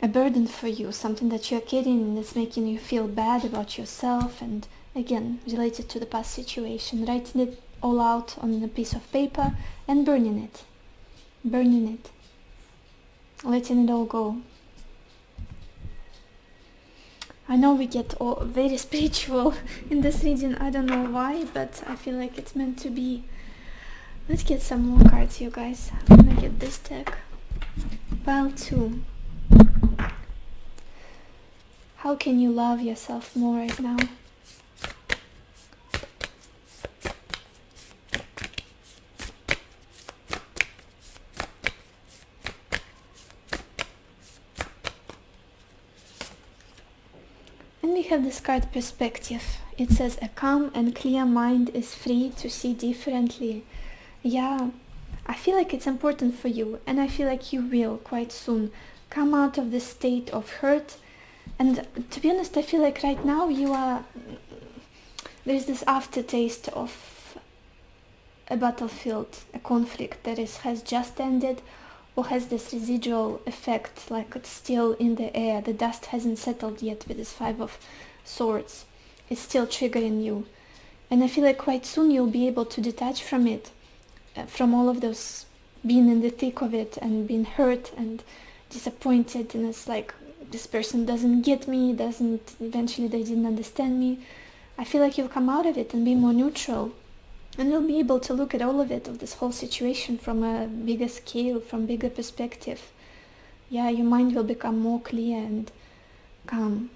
a burden for you, something that you're carrying and it's making you feel bad about yourself, and again related to the past situation, writing it all out on a piece of paper and burning it, letting it all go. I know we get all very spiritual in this reading, I don't know why, but I feel like it's meant to be. Let's get some more cards, you guys. I'm gonna get this deck. Pile 2. How can you love yourself more right now? And we have this card, perspective. It says a calm and clear mind is free to see differently. Yeah, I feel like it's important for you, and I feel like you will quite soon come out of this state of hurt. And to be honest, I feel like right now there's this aftertaste of a battlefield, a conflict that has just ended, or has this residual effect, like it's still in the air, the dust hasn't settled yet with this 5 of Swords. It's still triggering you. And I feel like quite soon you'll be able to detach from it, from all of those, being in the thick of it and being hurt and disappointed, and it's like, this person doesn't get me, eventually they didn't understand me. I feel like you'll come out of it and be more neutral, and you'll be able to look at all of it, of this whole situation, from a bigger scale, from bigger perspective. Yeah, your mind will become more clear and calm,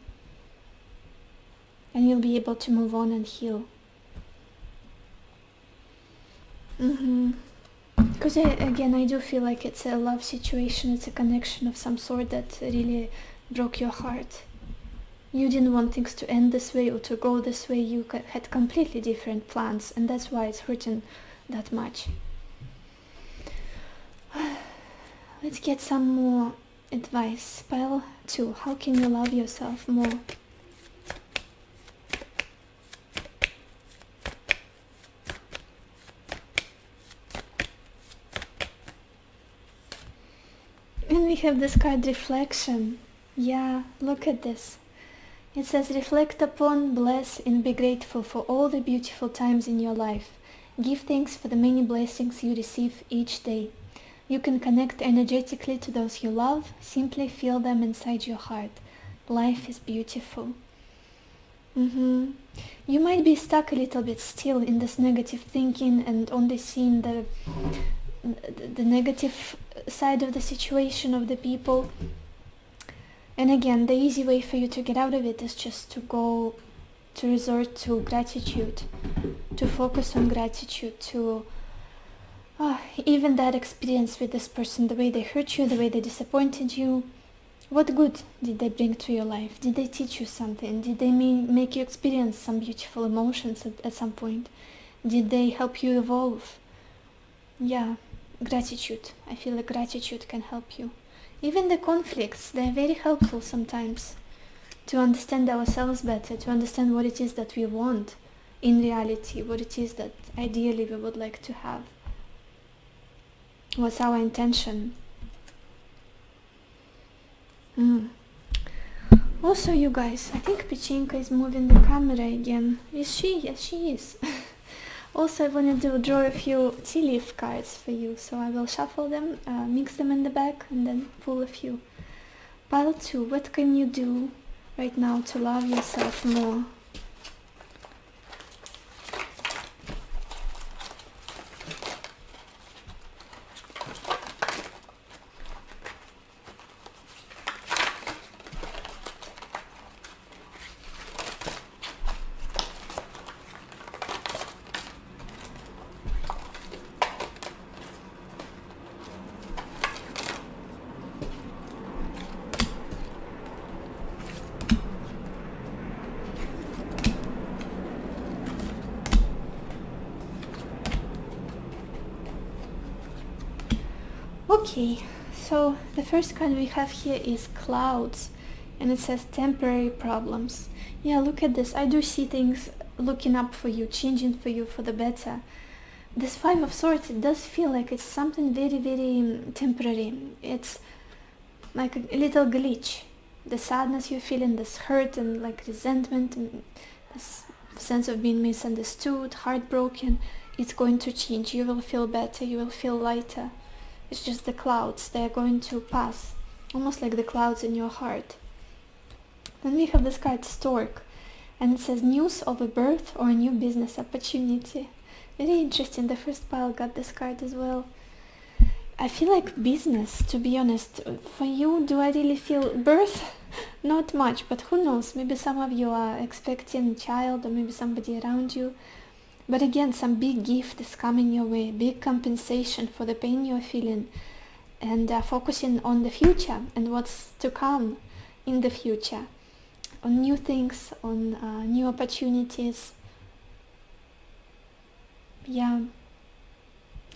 and you'll be able to move on and heal. Because again, I do feel like it's a love situation, it's a connection of some sort that really broke your heart. You didn't want things to end this way or to go this way. You had completely different plans, and that's why it's hurting that much. Let's get some more advice. Pile 2. How can you love yourself more? we have this card, reflection. Yeah, look at this. It says, reflect upon, bless, and be grateful for all the beautiful times in your life. Give thanks for the many blessings you receive each day. You can connect energetically to those you love. Simply feel them inside your heart. Life is beautiful. You might be stuck a little bit still in this negative thinking and only seeing the negative side of the situation, of the people. And again, the easy way for you to get out of it is just to resort to gratitude, to focus on gratitude, to even that experience with this person, the way they hurt you, the way they disappointed you. What good did they bring to your life? Did they teach you something? Did they make you experience some beautiful emotions at some point? Did they help you evolve? Yeah, gratitude. I feel like gratitude can help you. Even the conflicts, they're very helpful sometimes to understand ourselves better, to understand what it is that we want in reality, what it is that ideally we would like to have. What's our intention? Also, you guys, I think Pechinka is moving the camera again. Is she? Yes, she is. Also, I wanted to draw a few tea leaf cards for you, so I will shuffle them, mix them in the back, and then pull a few. Pile 2, what can you do right now to love yourself more? Okay, so the first card we have here is clouds, and it says temporary problems. Yeah, look at this. I do see things looking up for you, changing for you for the better. This 5 of Swords, it does feel like it's something very, very temporary. It's like a little glitch. The sadness you're feeling, this hurt and like resentment, and this sense of being misunderstood, heartbroken, it's going to change. You will feel better, you will feel lighter. It's just the clouds, they are going to pass, almost like the clouds in your heart. Then we have this card, Stork, and it says news of a birth or a new business opportunity. Very interesting, the first pile got this card as well. I feel like business, to be honest. For you, do I really feel birth? Not much, but who knows, maybe some of you are expecting a child, or maybe somebody around you. But again, some big gift is coming your way, big compensation for the pain you're feeling, and focusing on the future and what's to come in the future, on new things, on new opportunities. Yeah,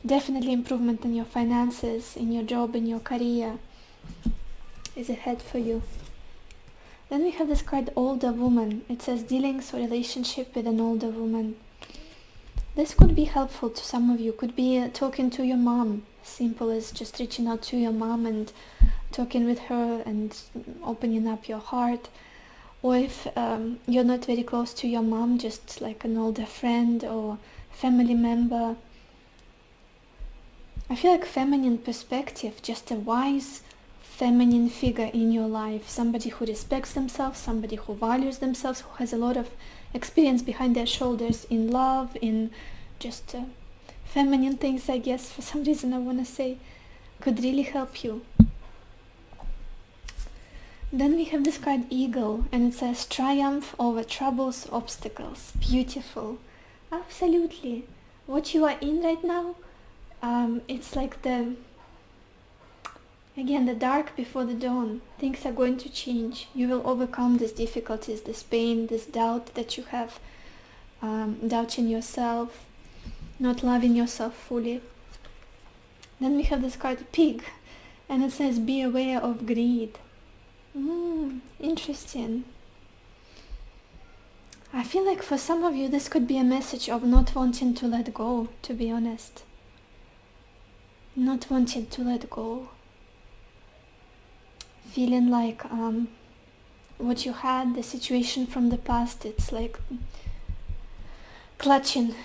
definitely improvement in your finances, in your job, in your career is ahead for you. Then we have this card, Older Woman. It says dealings or relationship with an older woman. This could be helpful to some of you. Could be talking to your mom, simple as just reaching out to your mom and talking with her and opening up your heart. Or if you're not very close to your mom, just like an older friend or family member. I feel like feminine perspective, just a wise feminine figure in your life, somebody who respects themselves, somebody who values themselves, who has a lot of experience behind their shoulders in love, in just feminine things, I guess, for some reason I want to say, could really help you. Then we have this card, Eagle, and it says triumph over troubles, obstacles. Beautiful. Absolutely. What you are in right now, it's like the dark before the dawn. Things are going to change. You will overcome these difficulties, this pain, this doubt that you have, doubting yourself, not loving yourself fully. Then we have this card, Pig, and it says be aware of greed. Interesting. I feel like for some of you this could be a message of not wanting to let go, to be honest. Not wanting to let go. feeling like what you had, the situation from the past, it's like clutching,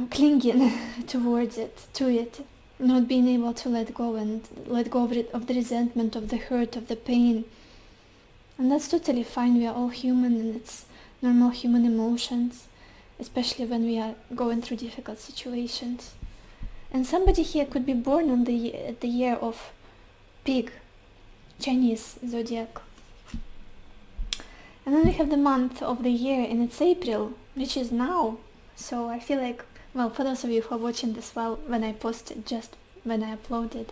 clinging towards it, to it, not being able to let go and let go of the resentment, of the hurt, of the pain. And that's totally fine. We are all human, and it's normal human emotions, especially when we are going through difficult situations. And somebody here could be born on the year of Pig, Chinese zodiac. And then we have the month of the year, and it's April, which is now. So I feel like, well, for those of you who are watching this when I posted, just when I uploaded,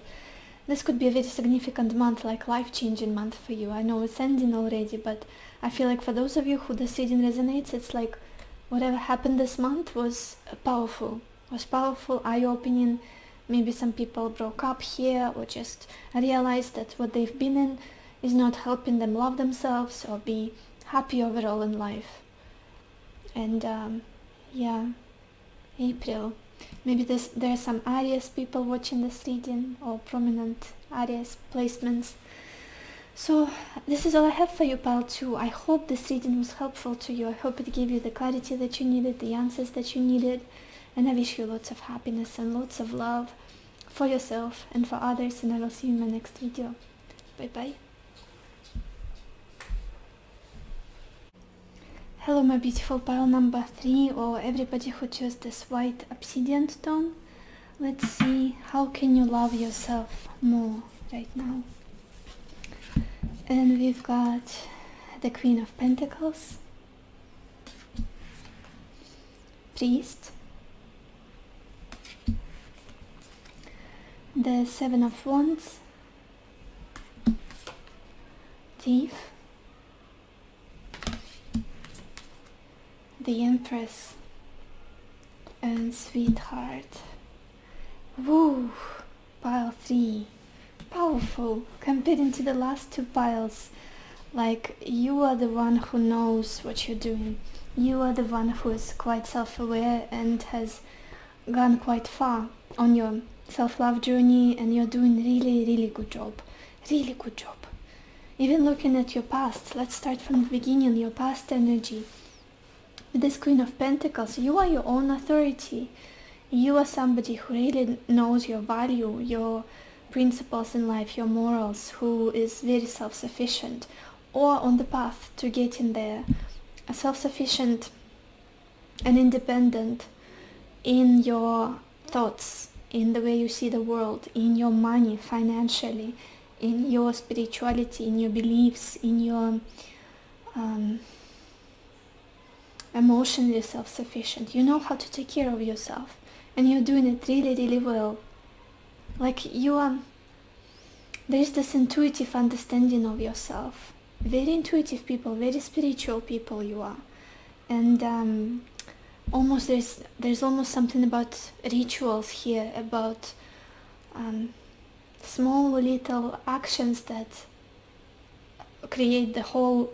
this could be a very significant month, like life-changing month for you. I know it's ending already, but I feel like for those of you who this reading resonates, it's like whatever happened this month was powerful, eye-opening. Maybe some people broke up here, or just realized that what they've been in is not helping them love themselves or be happy overall in life. And yeah, April. Maybe there are some Aries people watching this reading, or prominent Aries placements. So this is all I have for you, pile 2. I hope this reading was helpful to you. I hope it gave you the clarity that you needed, the answers that you needed. And I wish you lots of happiness and lots of love for yourself and for others. And I will see you in my next video. Bye bye. Hello my beautiful pile number 3, or everybody who chose this white obsidian stone. Let's see, how can you love yourself more right now? And we've got the Queen of Pentacles, Priest, the Seven of Wands, Thief, the Empress, and Sweetheart. Woo! Pile 3. Powerful. Comparing to the last 2 piles. Like, you are the one who knows what you're doing. You are the one who is quite self-aware and has gone quite far on your self-love journey, and you're doing really good job. Really good job. Even looking at your past, let's start from the beginning, your past energy. With this Queen of Pentacles, you are your own authority. You are somebody who really knows your value, your principles in life, your morals, who is very self-sufficient, or on the path to getting there. Self-sufficient and independent in your thoughts, in the way you see the world, in your money, financially, in your spirituality, in your beliefs, in your emotionally self-sufficient. You know how to take care of yourself, and you're doing it really well. Like, there is this intuitive understanding of yourself. Very intuitive people, very spiritual people you are. And almost there's almost something about rituals here, about small little actions that create the whole,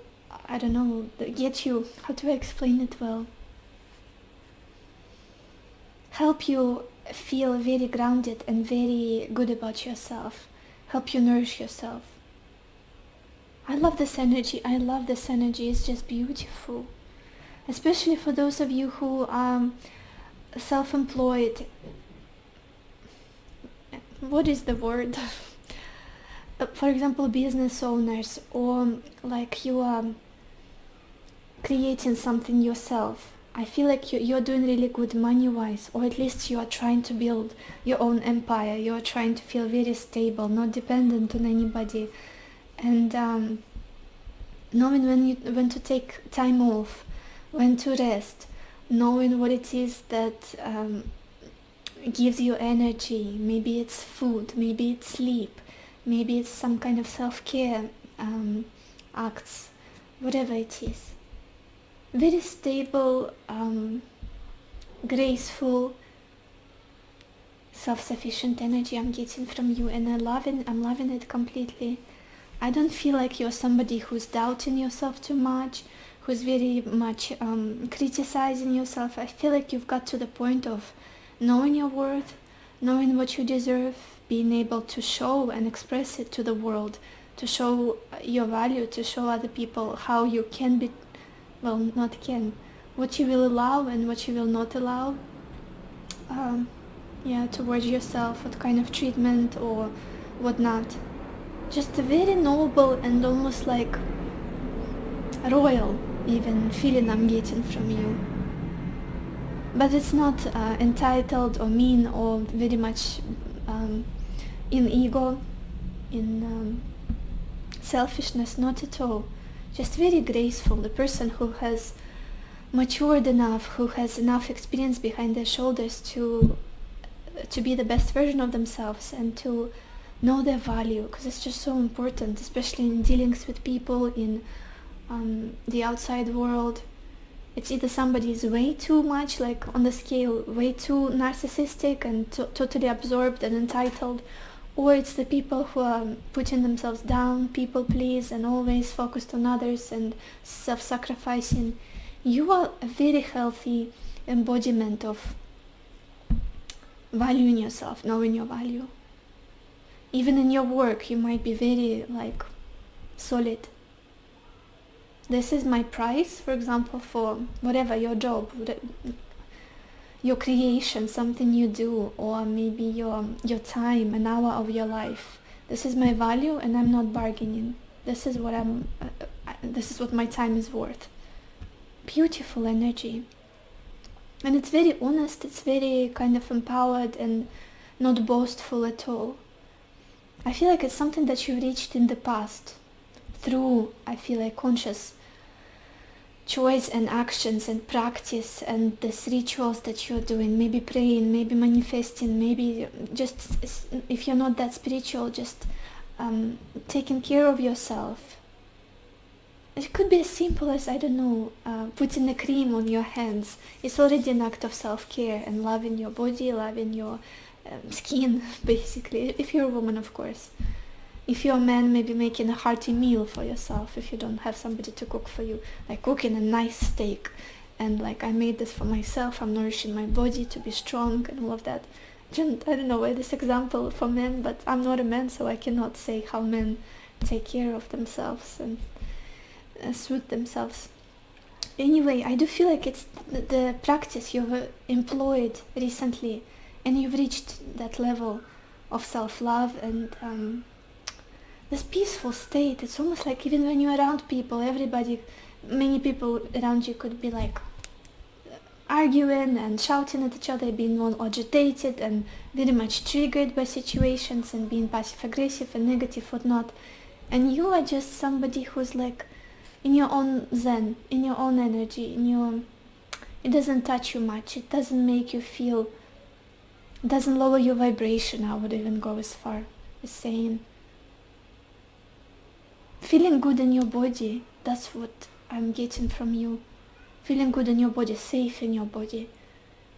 I don't know, get you, how do I explain it well? Help you feel very grounded and very good about yourself. Help you nourish yourself. I love this energy. It's just beautiful. Especially for those of you who are self-employed. What is the word? For example, business owners, or like you are creating something yourself. I feel like you're doing really good money-wise, or at least you are trying to build your own empire. You are trying to feel very stable, not dependent on anybody, and knowing when to take time off, when to rest, knowing what it is that gives you energy. Maybe it's food, maybe it's sleep, maybe it's some kind of self-care acts, whatever it is. Very stable, graceful, self-sufficient energy I'm getting from you, and I'm loving it completely. I don't feel like you're somebody who's doubting yourself too much, who's very much criticizing yourself. I feel like you've got to the point of knowing your worth, knowing what you deserve, being able to show and express it to the world, to show your value, to show other people how you can be, well, not can, what you will allow and what you will not allow, towards yourself, what kind of treatment or whatnot. Just a very noble and almost like royal even feeling I'm getting from you. But it's not entitled or mean or very much in ego, in selfishness, not at all. Just very graceful. The person who has matured enough, who has enough experience behind their shoulders to be the best version of themselves and to know their value, because it's just so important, especially in dealings with people in the outside world. It's either somebody is way too much, like on the scale, way too narcissistic and totally absorbed and entitled, or it's the people who are putting themselves down, people please, and always focused on others and self-sacrificing. You are a very healthy embodiment of valuing yourself, knowing your value. Even in your work, you might be very like solid. This is my price, for example, for whatever your job, your creation, something you do, or maybe your time, an hour of your life. This is my value, and I'm not bargaining. This is what this is what my time is worth. Beautiful energy, and it's very honest. It's very kind of empowered and not boastful at all. I feel like it's something that you reached in the past through, I feel like, conscious choice and actions and practice and these rituals that you're doing, maybe praying, maybe manifesting, maybe just, if you're not that spiritual, just taking care of yourself. It could be as simple as, I don't know, putting a cream on your hands. It's already an act of self-care and loving your body, loving your skin, basically, if you're a woman, of course. If you're a man, maybe making a hearty meal for yourself if you don't have somebody to cook for you, like cooking a nice steak and like, I made this for myself, I'm nourishing my body to be strong and all of that. I don't know why this example for men, but I'm not a man, so I cannot say how men take care of themselves and soothe themselves. Anyway, I do feel like it's the practice you've employed recently, and you've reached that level of self-love and this peaceful state. It's almost like even when you're around people, many people around you could be like arguing and shouting at each other, being more agitated and very much triggered by situations and being passive-aggressive and negative, whatnot. And you are just somebody who's like in your own zen, in your own energy, it doesn't touch you much, it doesn't make you feel, it doesn't lower your vibration. I would even go as far as saying feeling good in your body. That's what I'm getting from you. Feeling good in your body, safe in your body,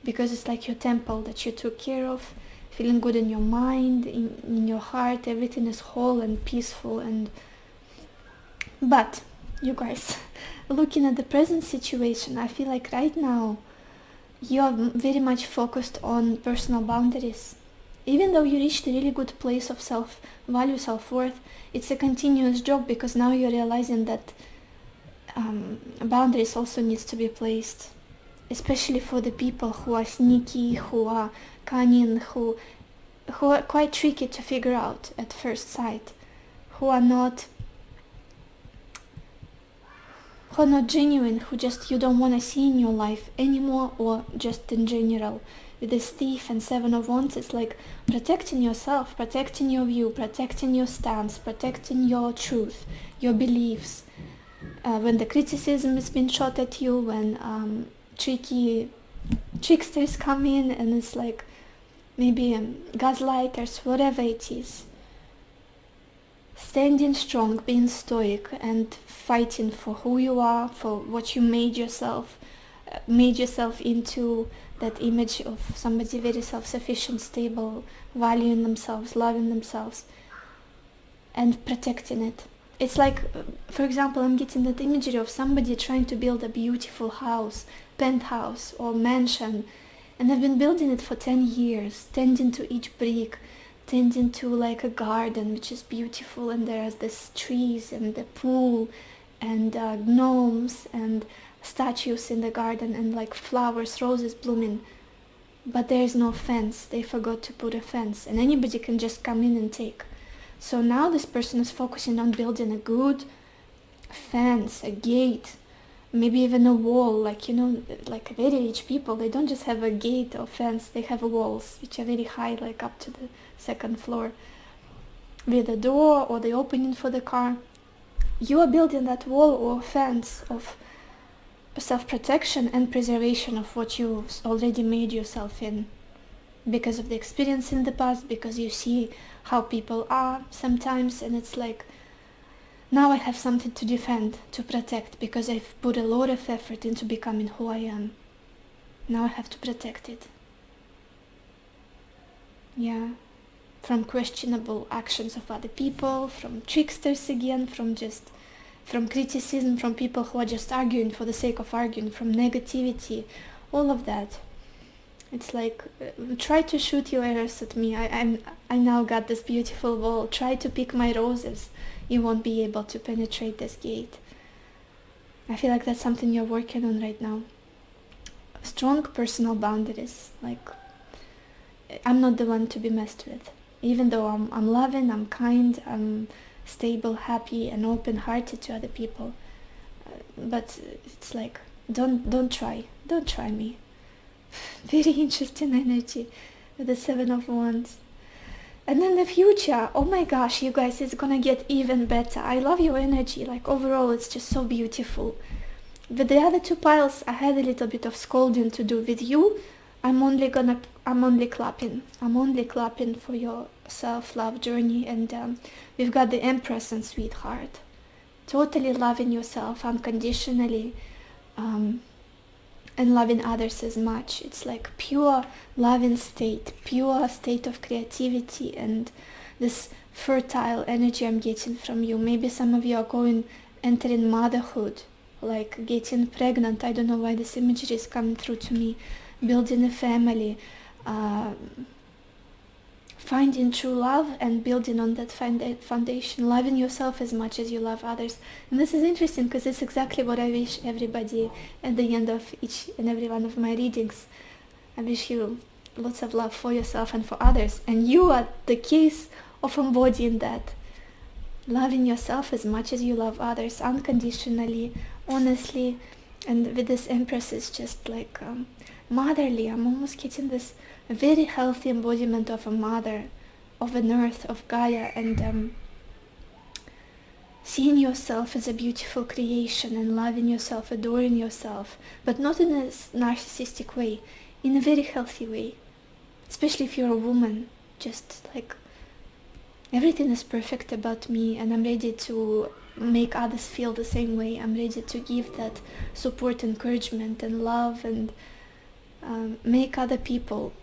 because it's like your temple that you took care of. Feeling good in your mind, in your heart, everything is whole and peaceful. But you guys, looking at the present situation, I feel like right now you are very much focused on personal boundaries. Even though you reached a really good place of self-value, self-worth, it's a continuous job, because now you're realizing that boundaries also needs to be placed, especially for the people who are sneaky, who are cunning, who are quite tricky to figure out at first sight, who are not genuine, who just you don't want to see in your life anymore, or just in general. With this Thief and Seven of Wands, it's like protecting yourself, protecting your view, protecting your stance, protecting your truth, your beliefs. When the criticism is being shot at you, when tricksters come in, and it's like maybe gaslighters, whatever it is. Standing strong, being stoic, and fighting for who you are, for what you made yourself into, that image of somebody very self-sufficient, stable, valuing themselves, loving themselves, and protecting it. It's like, for example, I'm getting that imagery of somebody trying to build a beautiful house, penthouse or mansion, and they've been building it for 10 years, tending to each brick, tending to like a garden which is beautiful, and there's this trees and the pool and gnomes and statues in the garden and like flowers, roses blooming, but there is no fence. They forgot to put a fence, and anybody can just come in and take. So now this person is focusing on building a good fence, a gate, maybe even a wall. Like, you know, like very rich people, they don't just have a gate or fence, they have walls which are very high, like up to the second floor, with a door or the opening for the car. You are building that wall or fence of self-protection and preservation of what you already made yourself in, because of the experience in the past, because you see how people are sometimes, and it's like, now I have something to defend, to protect, because I've put a lot of effort into becoming who I am. Now I have to protect it. Yeah. From questionable actions of other people, from tricksters again, from criticism, from people who are just arguing for the sake of arguing, from negativity, all of that. It's like, try to shoot your arrows at me. I now got this beautiful wall. Try to pick my roses. You won't be able to penetrate this gate. I feel like that's something you're working on right now. Strong personal boundaries. Like, I'm not the one to be messed with. Even though I'm loving, I'm kind, I'm stable, happy, and open-hearted to other people. But it's like, don't try me. Very interesting energy with the 7 of Wands. And then the future, oh my gosh, you guys, it's gonna get even better. I love your energy. Like, overall, it's just so beautiful. With the other 2 piles, I had a little bit of scolding to do. With you, I'm only clapping. I'm only clapping for your self-love journey. And we've got the Empress and Sweetheart. Totally loving yourself unconditionally, and loving others as much. It's like pure loving state, pure state of creativity, and this fertile energy I'm getting from you. Maybe some of you are entering motherhood, like getting pregnant. I don't know why this imagery is coming through to me. Building a family, finding true love and building on that foundation, loving yourself as much as you love others. And this is interesting because it's exactly what I wish everybody at the end of each and every one of my readings. I wish you lots of love for yourself and for others, and you are the case of embodying that. Loving yourself as much as you love others, unconditionally, honestly. And with this Empress, it's just like motherly. I'm almost getting this very healthy embodiment of a mother, of an earth, of Gaia, and seeing yourself as a beautiful creation and loving yourself, adoring yourself, but not in a narcissistic way, in a very healthy way. Especially if you're a woman, just like, everything is perfect about me, and I'm ready to make others feel the same way. I'm ready to give that support, encouragement, and love, and make other people,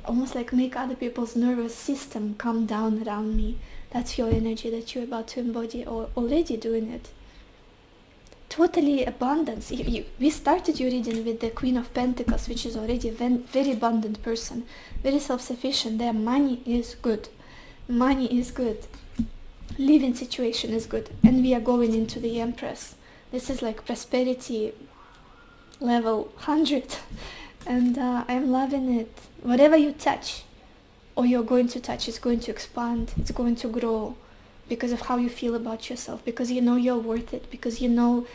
almost like make other people's nervous system calm down around me. That's your energy that you're about to embody, or already doing it. Totally abundance. We started your reading with the Queen of Pentacles, which is already a very abundant person, very self-sufficient. Their money is good. Money is good. Living situation is good. And we are going into the Empress. This is like prosperity level 100. And I'm loving it. Whatever you touch, or you're going to touch, is going to expand. It's going to grow because of how you feel about yourself, because you know you're worth it, because you know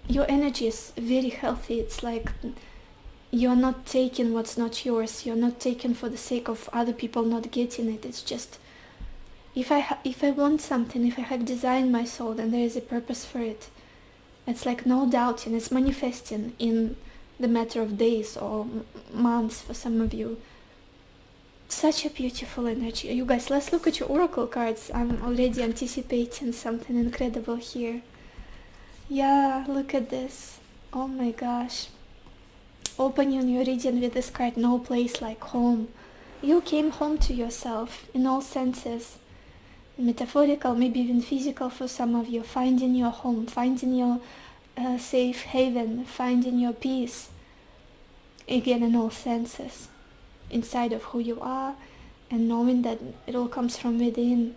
your energy is very healthy. It's like you're not taking what's not yours. You're not taking for the sake of other people not getting it. It's just, if I want something, if I have designed my soul, then there is a purpose for it. It's like no doubting. It's manifesting in the matter of days or months for some of you. Such a beautiful energy. You guys, let's look at your oracle cards. I'm already anticipating something incredible here. Yeah, look at this. Oh my gosh. Opening your reading with this card, no place like home. You came home to yourself in all senses. Metaphorical, maybe even physical for some of you. Finding your home, finding your safe haven, finding your peace. Again, in all senses. Inside of who you are, and knowing that it all comes from within.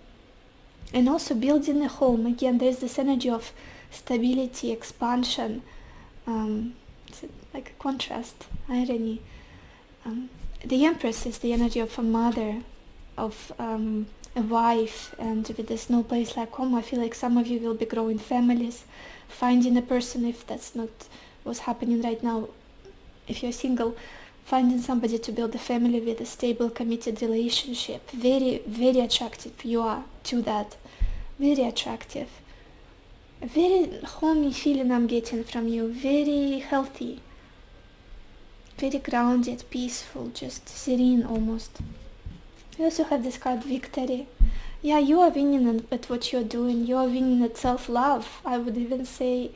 And also building a home. Again, there's this energy of stability, expansion. It's like a contrast, irony. The Empress is the energy of a mother, of a wife, and with this no place like home, I feel like some of you will be growing families, finding a person, if that's not what's happening right now. If you're single, finding somebody to build a family with, a stable, committed relationship. Very, very attractive you are to that. Very attractive. A very homey feeling I'm getting from you. Very healthy. Very grounded, peaceful, just serene almost. You also have this card, Victory. Yeah, you are winning at what you're doing. You are winning at self-love. I would even say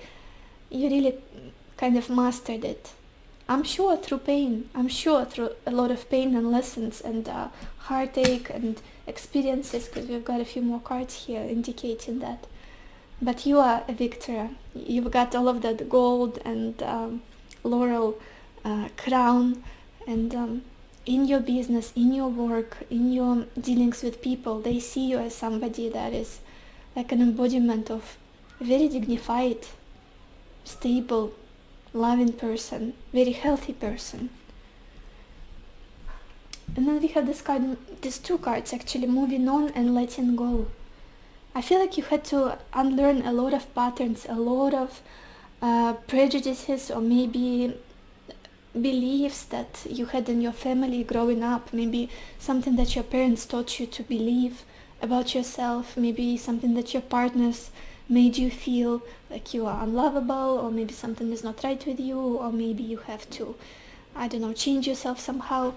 you really kind of mastered it. I'm sure through pain. I'm sure through a lot of pain and lessons and heartache and experiences, because we've got a few more cards here indicating that. But you are a victor. You've got all of that gold and laurel crown, and in your business, in your work, in your dealings with people, they see you as somebody that is like an embodiment of a very dignified, stable, loving person, very healthy person. And then we have this card, these two cards actually, moving on and letting go. I feel like you had to unlearn a lot of patterns, a lot of prejudices, or maybe beliefs that you had in your family growing up, maybe something that your parents taught you to believe about yourself, maybe something that your partners made you feel like you are unlovable, or maybe something is not right with you, or maybe you have to, I don't know, change yourself somehow.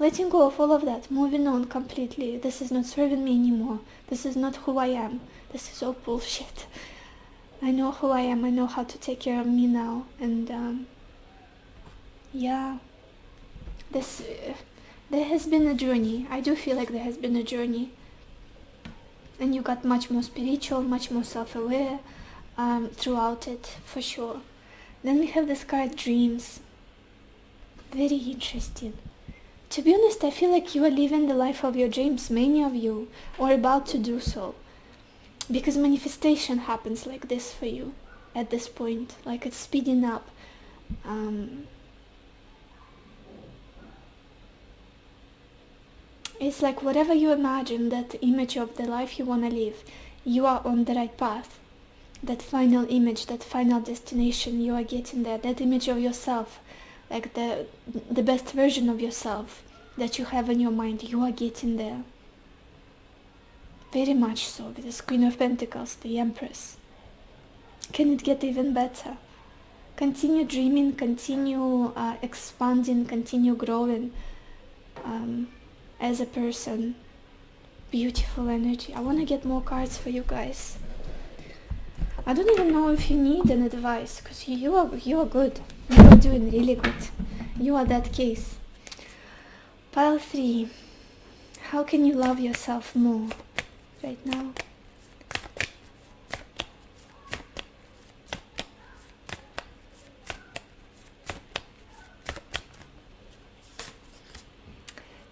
Letting go of all of that, moving on completely. This is not serving me anymore. This is not who I am. This is all bullshit. I know who I am. I know how to take care of me now. And yeah, there has been a journey. I do feel like there has been a journey. And you got much more spiritual, much more self-aware throughout it, for sure. Then we have this card, Dreams. Very interesting. To be honest, I feel like you are living the life of your dreams, many of you, or about to do so. Because manifestation happens like this for you at this point, like it's speeding up. It's like whatever you imagine, that image of the life you want to live, you are on the right path. That final image, that final destination, you are getting there. That image of yourself, like the best version of yourself that you have in your mind, you are getting there. Very much so, with the Queen of Pentacles, the Empress. Can it get even better? Continue dreaming, continue expanding, continue growing as a person. Beautiful energy. I want to get more cards for you guys. I don't even know if you need an advice, because you are good. You are doing really good. You are that case. Pile 3. How can you love yourself more right now?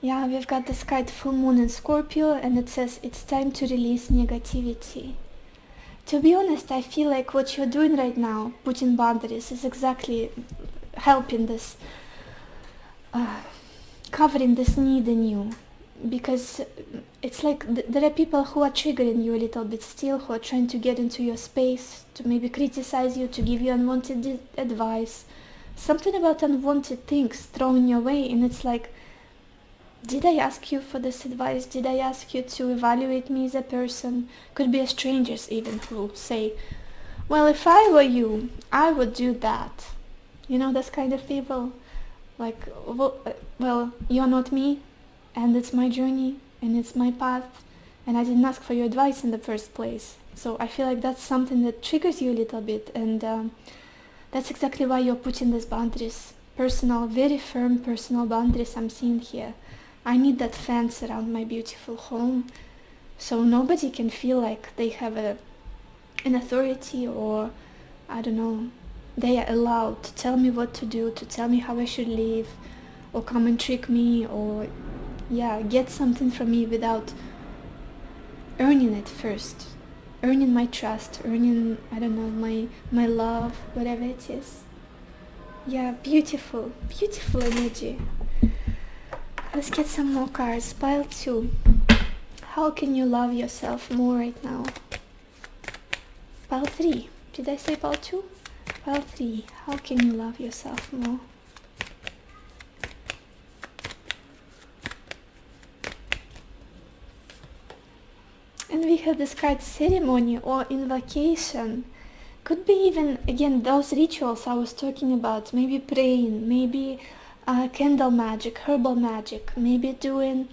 Yeah, we've got this card, Full Moon in Scorpio, and it says it's time to release negativity. To be honest, I feel like what you're doing right now, putting boundaries, is exactly helping this, covering this need in you. Because it's like there are people who are triggering you a little bit still, who are trying to get into your space, to maybe criticize you, to give you unwanted advice. Something about unwanted things thrown your way, and it's like, did I ask you for this advice? Did I ask you to evaluate me as a person? Could be strangers even who say, well, if I were you, I would do that. You know, this kind of people. Like, well, you're not me, and it's my journey, and it's my path, and I didn't ask for your advice in the first place. So I feel like that's something that triggers you a little bit, and that's exactly why you're putting these boundaries. Personal, very firm personal boundaries I'm seeing here. I need that fence around my beautiful home, so nobody can feel like they have an authority, or, I don't know, they are allowed to tell me what to do, to tell me how I should live, or come and trick me, or get something from me without earning it first, earning my trust, earning, I don't know, my love, whatever it is. Yeah, beautiful energy. Let's get some more cards. Pile 2. How can you love yourself more right now? Pile 3. Did I say pile 2? Pile 3. How can you love yourself more? And we have this card ceremony or invocation. Could be even, again, those rituals I was talking about. Maybe praying, maybe candle magic, herbal magic, maybe doing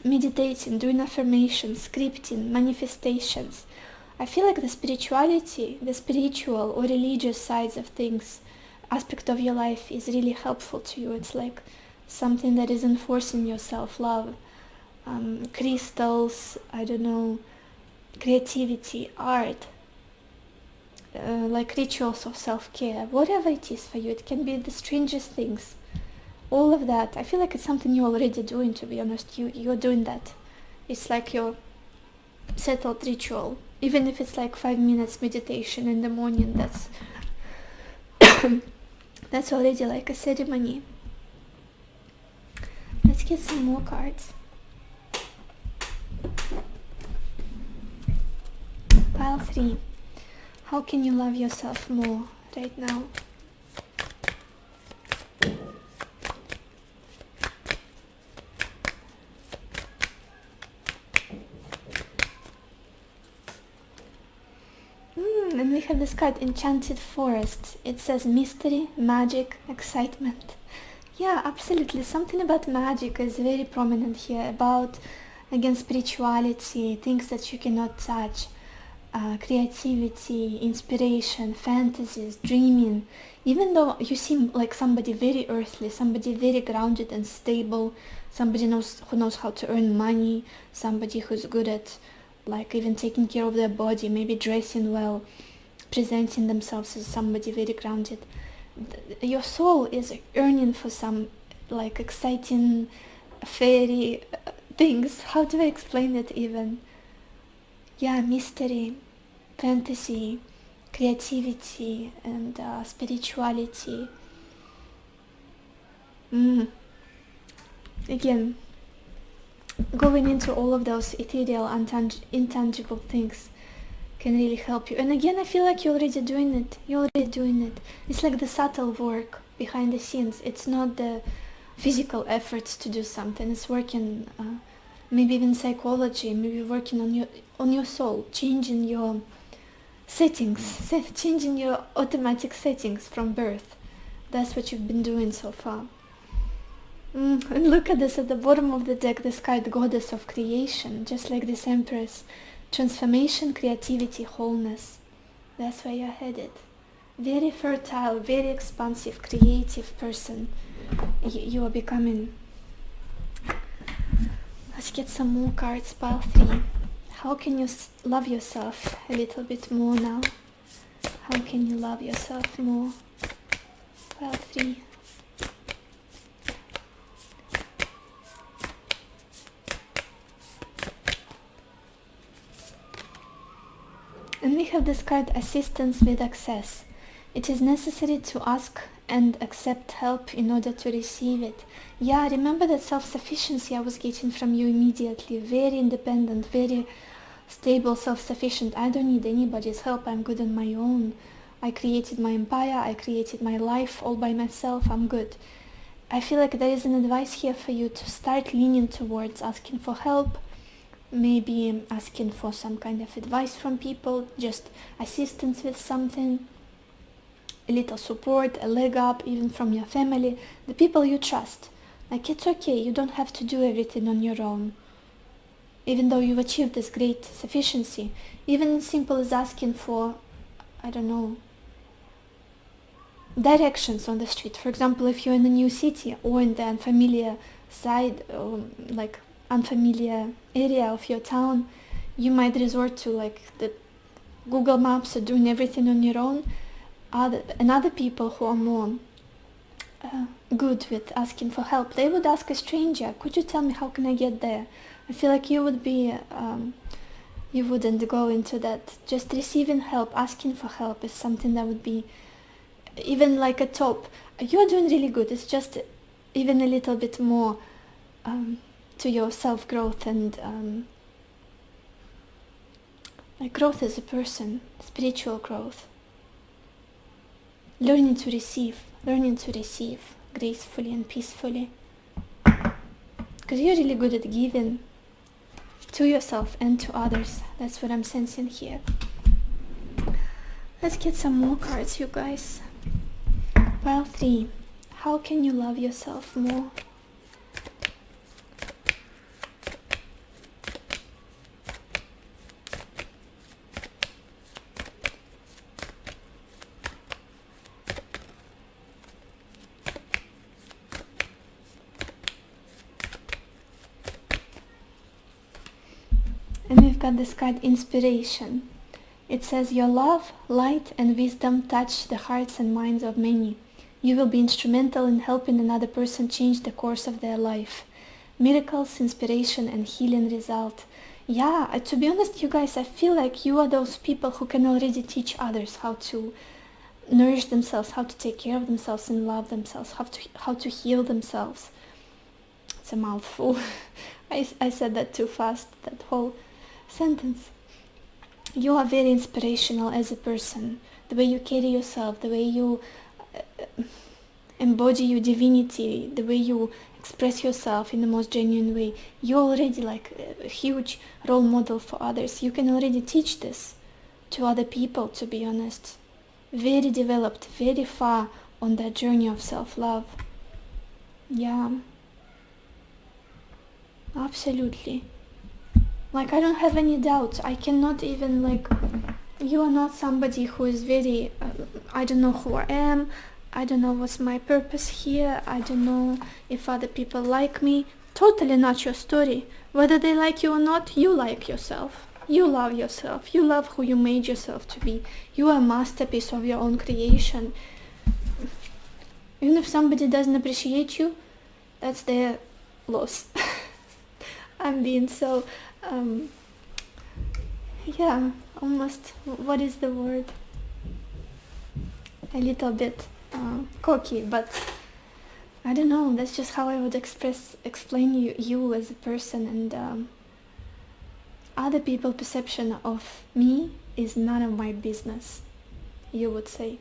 meditating, doing affirmations, scripting, manifestations. I feel like the spirituality, the spiritual or religious sides of things, aspect of your life is really helpful to you. It's like something that is enforcing your self-love. Crystals, I don't know, creativity, art, like rituals of self-care, whatever it is for you. It can be the strangest things. All of that, I feel like it's something you're already doing, to be honest. You're doing that. It's like your settled ritual. Even if it's like 5 minutes meditation in the morning, that's that's already like a ceremony. Let's get some more cards. Pile 3. How can you love yourself more right now? And we have this card, Enchanted Forest. It says mystery, magic, excitement. Yeah, absolutely. Something about magic is very prominent here. About, again, spirituality, things that you cannot touch. Creativity, inspiration, fantasies, dreaming. Even though you seem like somebody very earthly, somebody very grounded and stable, somebody who knows how to earn money, somebody who's good at like even taking care of their body, maybe dressing well, presenting themselves as somebody very grounded. Your soul is yearning for some like exciting fairy things. How do I explain it even? Yeah, mystery, fantasy, creativity, and spirituality. Again, going into all of those ethereal, intangible things can really help you. And again, I feel like you're already doing it. It's like the subtle work behind the scenes. It's not the physical efforts to do something. It's working, maybe even psychology, maybe working on your soul, changing your settings, changing your automatic settings from birth. That's what you've been doing so far. And look at this, at the bottom of the deck, this card, Goddess of Creation, just like this Empress. Transformation, creativity, wholeness. That's where you're headed. Very fertile, very expansive, creative person you are becoming. Let's get some more cards. Pile 3. How can you love yourself a little bit more now? How can you love yourself more? Pile 3. And we have this card, Assistance with Access. It is necessary to ask and accept help in order to receive it. Yeah, remember that self-sufficiency I was getting from you immediately. Very independent, very stable, self-sufficient. I don't need anybody's help. I'm good on my own. I created my empire. I created my life all by myself. I'm good. I feel like there is an advice here for you to start leaning towards asking for help, maybe asking for some kind of advice from people, just assistance with something, a little support, a leg up even from your family, the people you trust. Like, it's okay, you don't have to do everything on your own. Even though you've achieved this great sufficiency, even as simple as asking for, I don't know, directions on the street. For example, if you're in a new city or in the unfamiliar side, or like unfamiliar area of your town, you might resort to like the Google Maps or doing everything on your own. Other people who are more good with asking for help. They would ask a stranger, could you tell me how can I get there? I feel like you would be, you wouldn't go into that. Just receiving help, asking for help is something that would be even like a top. You're doing really good. It's just even a little bit more to your self-growth and like growth as a person, spiritual growth. Learning to receive gracefully and peacefully. Because you're really good at giving to yourself and to others. That's what I'm sensing here. Let's get some more cards, you guys. Pile 3. How can you love yourself more? And we've got this card, Inspiration. It says, your love, light and wisdom touch the hearts and minds of many. You will be instrumental in helping another person change the course of their life. Miracles, inspiration and healing result. Yeah, to be honest, you guys, I feel like you are those people who can already teach others how to nourish themselves, how to take care of themselves and love themselves, how to heal themselves. It's a mouthful. I said that too fast, that whole sentence. You are very inspirational as a person. The way you carry yourself, the way you embody your divinity, the way you express yourself in the most genuine way. You're already like a huge role model for others. You can already teach this to other people, to be honest. Very developed, very far on that journey of self-love. Yeah. Absolutely. Like, I don't have any doubt. I cannot even, like, you are not somebody who is very, I don't know who I am. I don't know what's my purpose here. I don't know if other people like me. Totally not your story. Whether they like you or not, you like yourself. You love yourself. You love who you made yourself to be. You are a masterpiece of your own creation. Even if somebody doesn't appreciate you, that's their loss. I'm being so, yeah, almost, what is the word? A little bit cocky, but I don't know, that's just how I would explain you as a person, and other people's perception of me is none of my business, you would say.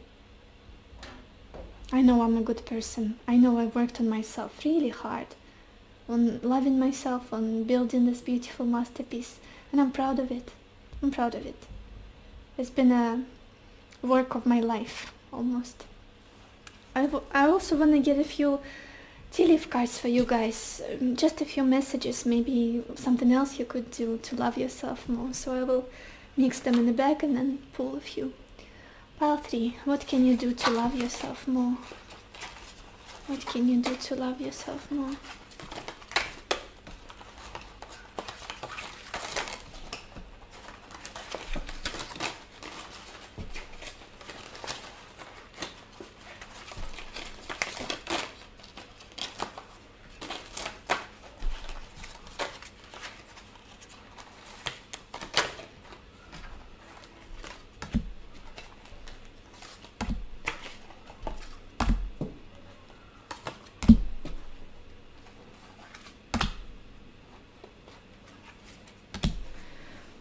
I know I'm a good person. I know I worked on myself really hard, on loving myself, on building this beautiful masterpiece, and I'm proud of it. I'm proud of it. It's been a work of my life, almost. I also want to get a few tea leaf cards for you guys, just a few messages, maybe something else you could do to love yourself more, so I will mix them in the bag and then pull a few. Pile 3, what can you do to love yourself more? What can you do to love yourself more?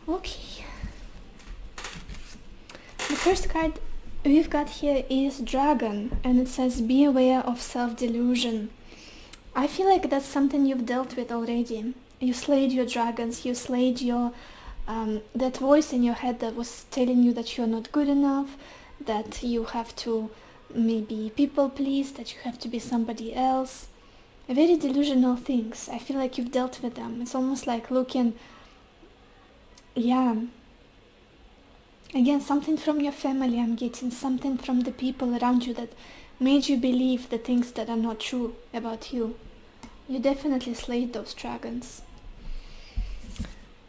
Okay. The first card we've got here is Dragon, and it says, be aware of self-delusion. I feel like that's something you've dealt with already. You slayed your dragons, you slayed your that voice in your head that was telling you that you're not good enough, that you have to maybe people please, that you have to be somebody else. Very delusional things. I feel like you've dealt with them. It's almost like looking, yeah, again, something from your family I'm getting, something from the people around you that made you believe the things that are not true about you. You definitely slayed those dragons.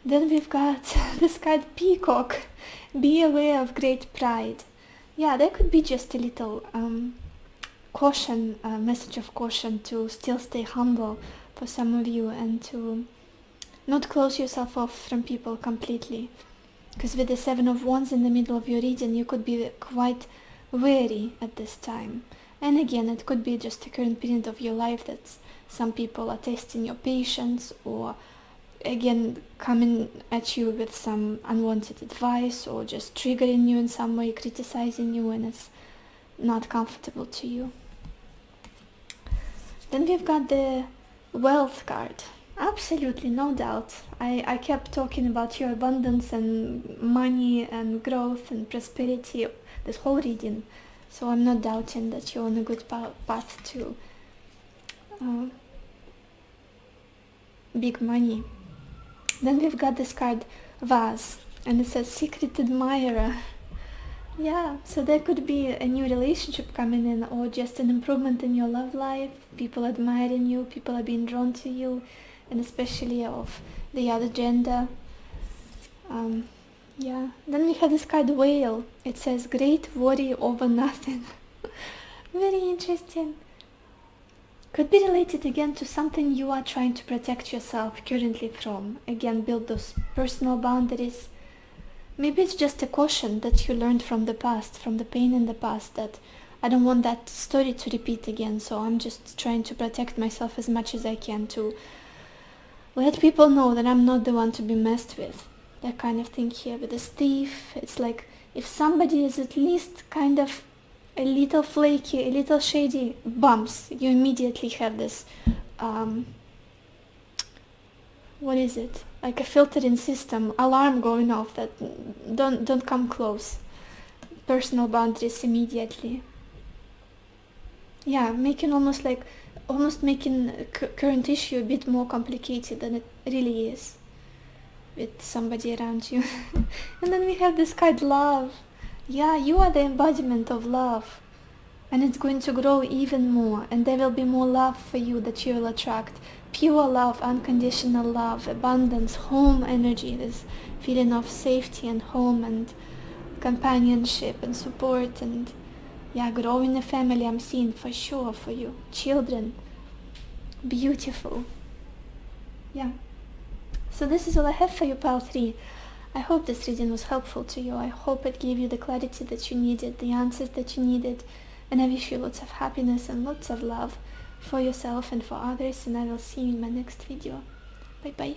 Then we've got this card, Peacock. Be aware of great pride. Yeah, there could be just a little caution, a message of caution to still stay humble for some of you, and to not close yourself off from people completely. Because with the Seven of Wands in the middle of your reading, you could be quite weary at this time. And again, it could be just a current period of your life that some people are testing your patience, or again coming at you with some unwanted advice, or just triggering you in some way, criticizing you, and it's not comfortable to you. Then we've got the Wealth card. Absolutely, no doubt. I kept talking about your abundance and money and growth and prosperity this whole reading, so I'm not doubting that you're on a good path to big money. Then we've got this card, Vase, and it says Secret Admirer. Yeah, so there could be a new relationship coming in, or just an improvement in your love life, people admiring you, people are being drawn to you, and especially of the other gender. Yeah, then we have this card, Whale. It says Great Worry Over Nothing. Very interesting. Could be related again to something you are trying to protect yourself currently from. Again, build those personal boundaries. Maybe it's just a caution that you learned from the past, from the pain in the past, that I don't want that story to repeat again, so I'm just trying to protect myself as much as I can, to let people know that I'm not the one to be messed with. That kind of thing here. With this thief, it's like if somebody is at least kind of a little flaky, a little shady, bumps, you immediately have this, what is it? Like a filtering system, alarm going off that don't come close. Personal boundaries immediately. Yeah, almost making current issue a bit more complicated than it really is with somebody around you. And then we have this card, Love. Yeah, you are the embodiment of love, and it's going to grow even more, and there will be more love for you that you will attract. Pure love, unconditional love, abundance, home energy, this feeling of safety and home and companionship and support, and yeah, growing a family I'm seeing for sure for you. Children, beautiful. Yeah. So this is all I have for you, Pile 3. I hope this reading was helpful to you. I hope it gave you the clarity that you needed, the answers that you needed, and I wish you lots of happiness and lots of love for yourself and for others, and I will see you in my next video. Bye bye.